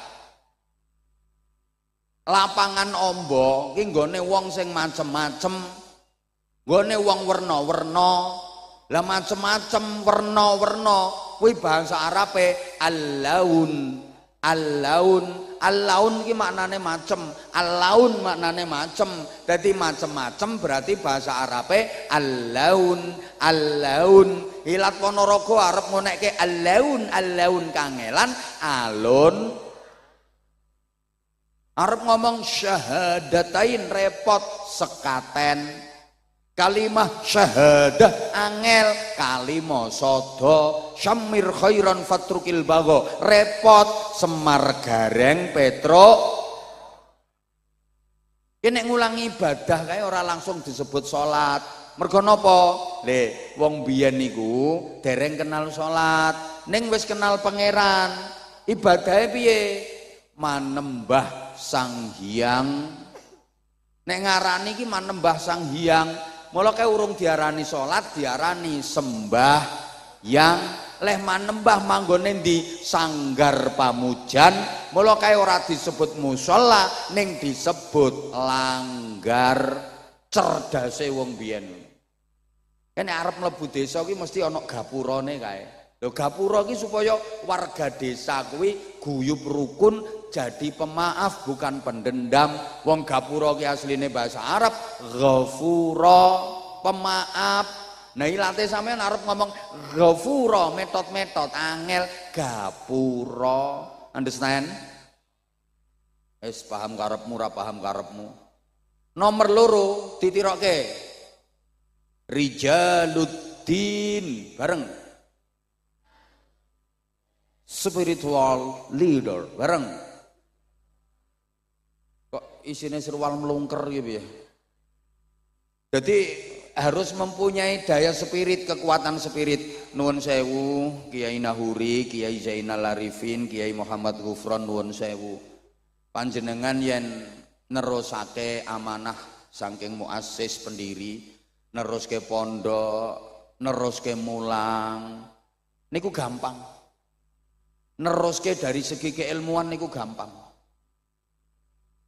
Lapangan ombo ki nggone wong sing macem-macem, nggone wong werna-werna. Lah macem-macem werna-werna kuwi bahasa Arabe al-laun. Al-laun, al-laun ki maknane macem, al-laun maknane macem. Dadi macem-macem berarti bahasa Arabe al-laun, al-laun. Ilat Ponorogo arep ngonekke al-laun, al-laun kangelan, alun. Arep ngomong syahadatain repot sekaten. Kalimah syahadah angel, kalimah sodo syamir khairan fatrukil bago repot semar gareng petro. Ini ngulangi ibadah kayak orang langsung disebut sholat. Mergo napa? Le wong biyen niku dereng kenal sholat, ning wis kenal pangeran. Ibadahe piye? Manembah Sang Hyang. Nek ngarani iki manembah Sang Hyang. Mula kae urung diarani salat, diarani sembah yang leh manembah manggone ndi sanggar pamujan. Mula kae ora disebut musala ning disebut langgar. Cerdase wong biyen. Nek arep mlebu desa ki mesti ana gapurane kae. Lho gapura ki supaya warga desa kuwi guyub rukun jadi pemaaf bukan pendendam. Wong gapura ki asline bahasa Arab ghafura, pemaaf. Nah ilate sampean arep ngomong ghafura, metode angel gapura. Understand? Wis paham karepmu ora paham karepmu. Nomor loro ditirokke. Rijaluddin bareng. Spiritual leader bareng. Kok isine serwal melungker gitu ya. Jadi harus mempunyai daya spirit, kekuatan spirit. Nuwun sewu Kiai Nahuri, Kiai Zainal Arifin, Kiai Muhammad Ghufron, nuwun sewu. Panjenengan yen nerusake amanah saking muassis pendiri, neruske pondok, neruske mulang, niku gampang. Neruske dari segi keilmuan niku gampang.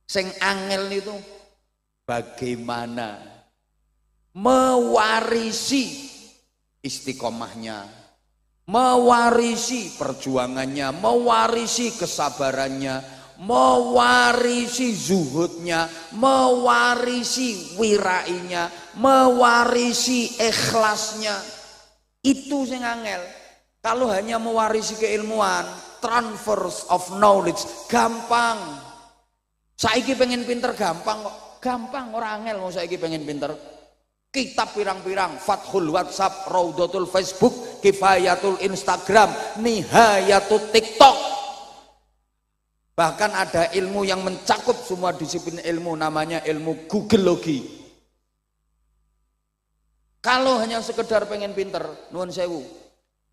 Sing angel itu bagaimana mewarisi istiqomahnya, mewarisi perjuangannya, mewarisi kesabarannya, mewarisi zuhudnya, mewarisi wirainya, mewarisi ikhlasnya. Itu sing angel. Kalau hanya mewarisi keilmuan, transfers of knowledge gampang. Saiki pengen pinter gampang kok. Gampang, orang angel mau saiki pengen pinter. Kitab pirang-pirang, Fathul WhatsApp, Raudatul Facebook, Kifayatul Instagram, Nihayatul TikTok. Bahkan ada ilmu yang mencakup semua disiplin ilmu, namanya ilmu Googleologi. Kalau hanya sekedar pengen pinter, nuwun sewu.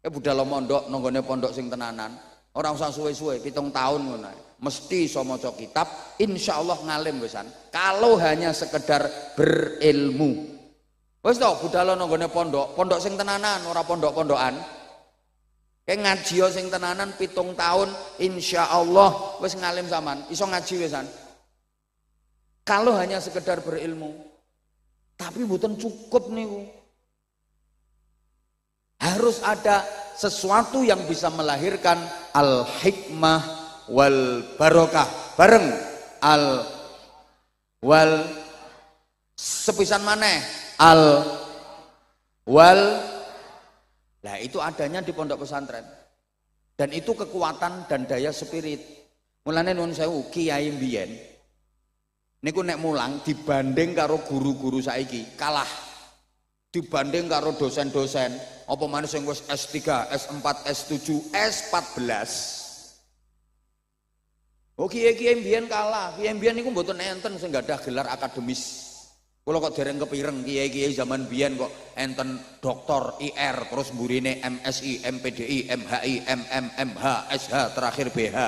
Budal mondok, nonggone pondok sing tenanan. Orang usah suwe-suwe, 7 tahun ngono. Mesti iso maca kitab, insyaallah ngalim wisan. Kalau hanya sekedar berilmu. Wis to budal nonggone pondok, pondok sing tenanan, ora pondok-pondokan. Kayak ngaji sing tenanan 7 tahun, insyaallah wis ngalim sampean, iso ngaji wisan. Kalau hanya sekedar berilmu. Tapi mboten cukup niku. Harus ada sesuatu yang bisa melahirkan al-hikmah wal barokah. Bareng al wal sepisan maneh al wal. Nah itu adanya di pondok pesantren. Dan itu kekuatan dan daya spirit. Mulane nuwun sewu kiai mbiyen niku nek mulang dibanding karo guru-guru saiki kalah. Dibanding karo dosen-dosen apa maneh sing wis S3, S4, S7, S14. Oh kiai-kiai mbiyen kalah. Kiai mbiyen niku mboten enten sing gadah gelar akademis. Kula kok dereng kepireng kiai-kiai zaman mbiyen kok enten doktor IR terus mburine MSI, MPDI, MHI, MM, MH, SH terakhir BH.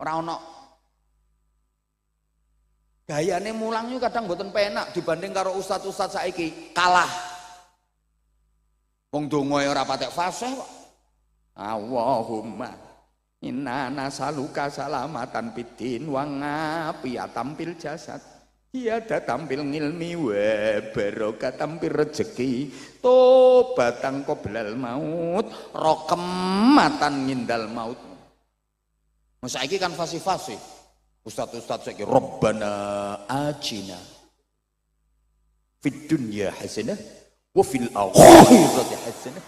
Ora ono. Gayane mulang itu kadang mboten penak dibanding karo ustaz-ustaz saiki kalah. Wong donga ora patek fasih kok. Allahumma inna nasaluka salamatan fiddin wa ngafiyatan fil jasad. Iya tampil ngilmi wa barokah tampil rezeki tobatan qoblal maut rokematan ngindal maut. Saiki kan fasih-fasih. Ustaz-ustaz saiki Rabbana atina fid dunya hasanah wa fil akhirati hasanah.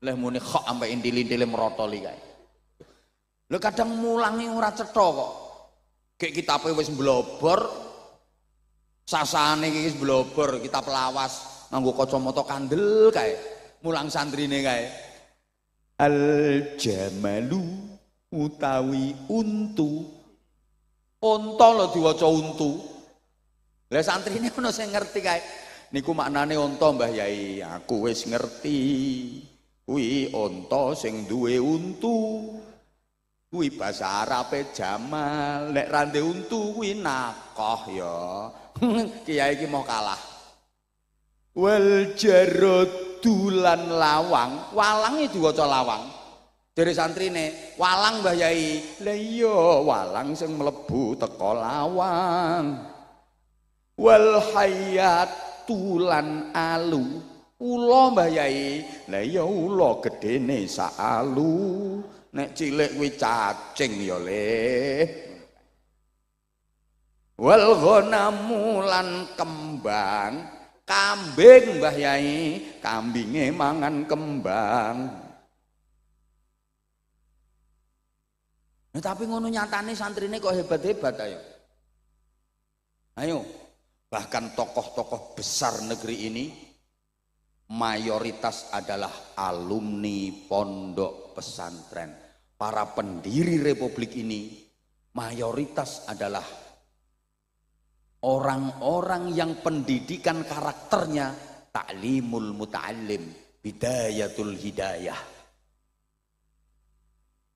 Lah muni kok sampai indil-indile merotoli kae. Lho kadang mulangi ora cetha kok. Gek kitabe wis mblobor. Sasane iki wis mblobor, kitab lawas nganggo kacamata kandel kae. Mulang santrine kae. Al jamalu utawi untu. Unta lho diwaca untu. Lah santrine ono sing ngerti kae. Niku maknane unta Mbah Yai. Aku wis ngerti. Kuwi unta sing duwe untu. Kuwi basa Arabe jamal. Nek rande untu kuwi nakoh ya. Kiai iki mau kalah. Wal jaradu lan lawang. Walang iki diwaca lawang. Dari santrine, walang Mbah Yai. Lah iya, walang sing mlebu teko lawang. Wal hayatu lan alu. Ula Mbah Yai. Lah iya ula gedene sak alu. Nek cilik kuwi cacing ya Le. Wal ghanamu lan kembang. Kambing Mbah Yai, kambinge mangan kembang. Nah, tapi ngono nyatane santrine kok hebat-hebat ayo. Ayo. Bahkan tokoh-tokoh besar negeri ini mayoritas adalah alumni pondok pesantren. Para pendiri republik ini mayoritas adalah orang-orang yang pendidikan karakternya ta'limul muta'allim, bidayatul hidayah,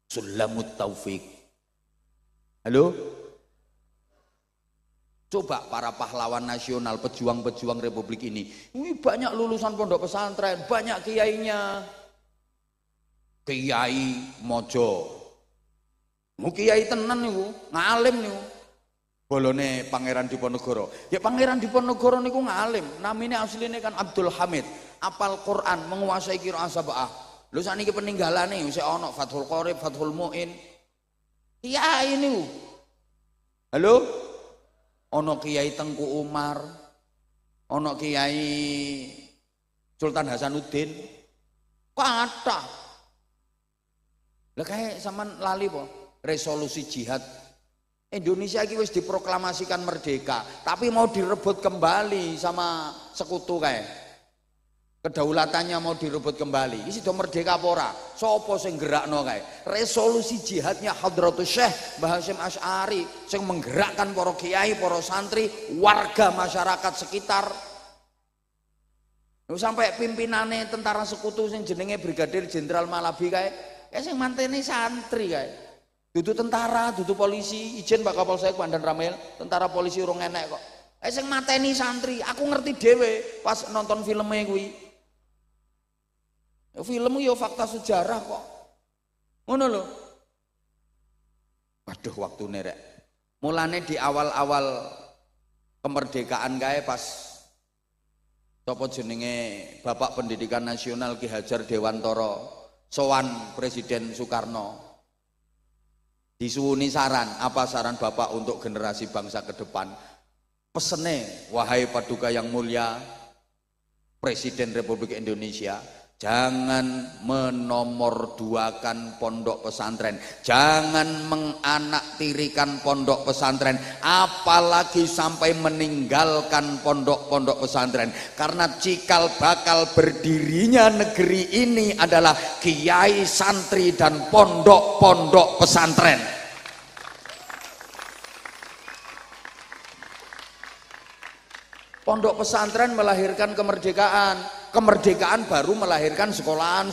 sulamut taufik. Halo? Coba para pahlawan nasional, pejuang-pejuang republik ini, banyak lulusan pondok pesantren, banyak kiainya. Kiai Mojo, kiai tenan niku, ngalim niku. Bolone Pangeran Diponegoro. Ya Pangeran Diponegoro niku ngalim, namine asline kan Abdul Hamid, apal Quran, menguasai qiraah sab'ah. Lho sakniki peninggalane isih ana Fathul Qorib, Fathul Muin. Kiai niku. Halo? Ono Kiai Tengku Umar, ono Kiai Sultan Hasanuddin, kata. Lah kayak sampean lali po, resolusi jihad. Indonesia ini wis diproklamasikan merdeka, tapi mau direbut kembali sama sekutu kayak. Kedaulatannya mau direbut kembali. Ini sudah merdeka apa ora? Sopo sing gerakno kae? Resolusi jihadnya Hadratus Syekh Mbah Hasyim Asy'ari sing menggerakkan para kiai, para santri, warga masyarakat sekitar. Sampai pimpinane tentara sekutu sing jenenge Brigadir Jenderal Malabi kae, sing manteni santri kae. Dudu tentara, dudu polisi, ijen Pak Kapolsek Pak Dan Ramil, tentara polisi urung enek kok. Sing mateni santri, aku ngerti dhewe pas nonton filmnya kuwi. Film yo fakta sejarah kok. Ngono lho. Waduh waktune rek. Mulane di awal-awal kemerdekaan kae pas sapa jenenge Bapak Pendidikan Nasional Ki Hajar Dewantara sowan Presiden Soekarno. Disuwuni saran, apa saran Bapak untuk generasi bangsa ke depan? Pesene, wahai Paduka yang mulia Presiden Republik Indonesia, jangan menomorduakan pondok pesantren, jangan menganaktirikan pondok pesantren, apalagi sampai meninggalkan pondok-pondok pesantren. Karena cikal bakal berdirinya negeri ini adalah kiai, santri, dan pondok-pondok pesantren. Pondok pesantren melahirkan kemerdekaan, kemerdekaan baru melahirkan sekolahan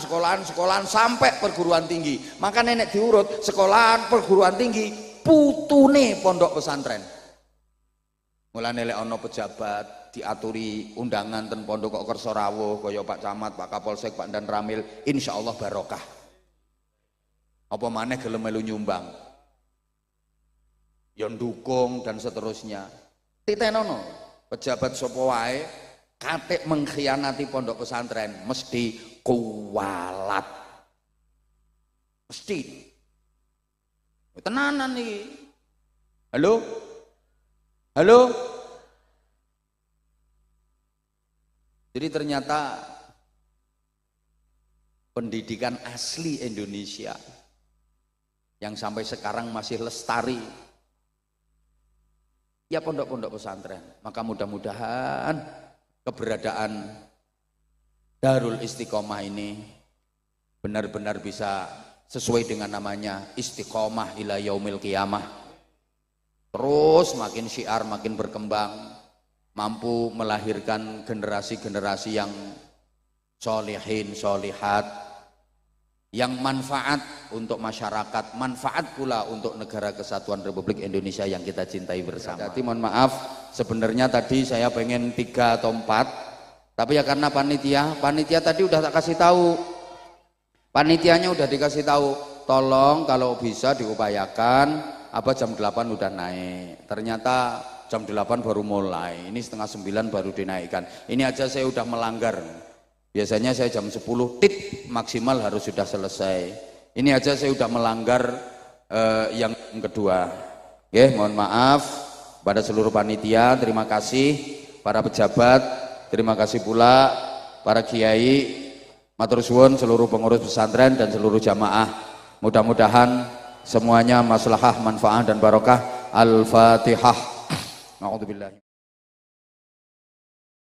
sampai perguruan tinggi. Maka nenek diurut sekolahan, perguruan tinggi, putune pondok pesantren. Mulane lek ana pejabat diaturi undangan ten pondok kok kersa rawuh kaya Pak Camat, Pak Kapolsek, Pak Dan Ramil, insyaallah barokah. Apa maneh gelem melu nyumbang. Ya ndukung dan seterusnya. Titenono pejabat sapa wae katik mengkhianati pondok pesantren mesti kuwalat, mesti tenanan nih. Halo jadi ternyata pendidikan asli Indonesia yang sampai sekarang masih lestari ya pondok-pondok pesantren. Maka mudah-mudahan keberadaan Darul Istiqomah ini benar-benar bisa sesuai dengan namanya, istiqomah ila yaumil qiyamah, terus makin syiar, makin berkembang, mampu melahirkan generasi-generasi yang sholihin, sholihat, yang manfaat untuk masyarakat, manfaat pula untuk negara kesatuan Republik Indonesia yang kita cintai bersama. Jadi mohon maaf, sebenarnya tadi saya pengen 3 atau 4, tapi ya karena panitia tadi udah tak kasih tahu, panitianya udah dikasih tahu, tolong kalau bisa diupayakan apa jam 8 udah naik. Ternyata jam 8 baru mulai, ini setengah 9 baru dinaikkan. Ini aja saya udah melanggar. Biasanya saya jam 10 tit maksimal harus sudah selesai. Ini aja saya udah melanggar yang kedua. Oke, mohon maaf pada seluruh panitia, terima kasih para pejabat, terima kasih pula para kiai, matur suwun seluruh pengurus pesantren dan seluruh jamaah. Mudah-mudahan semuanya maslahah, manfaat dan barokah. Al-Fatihah. A'udzubillahi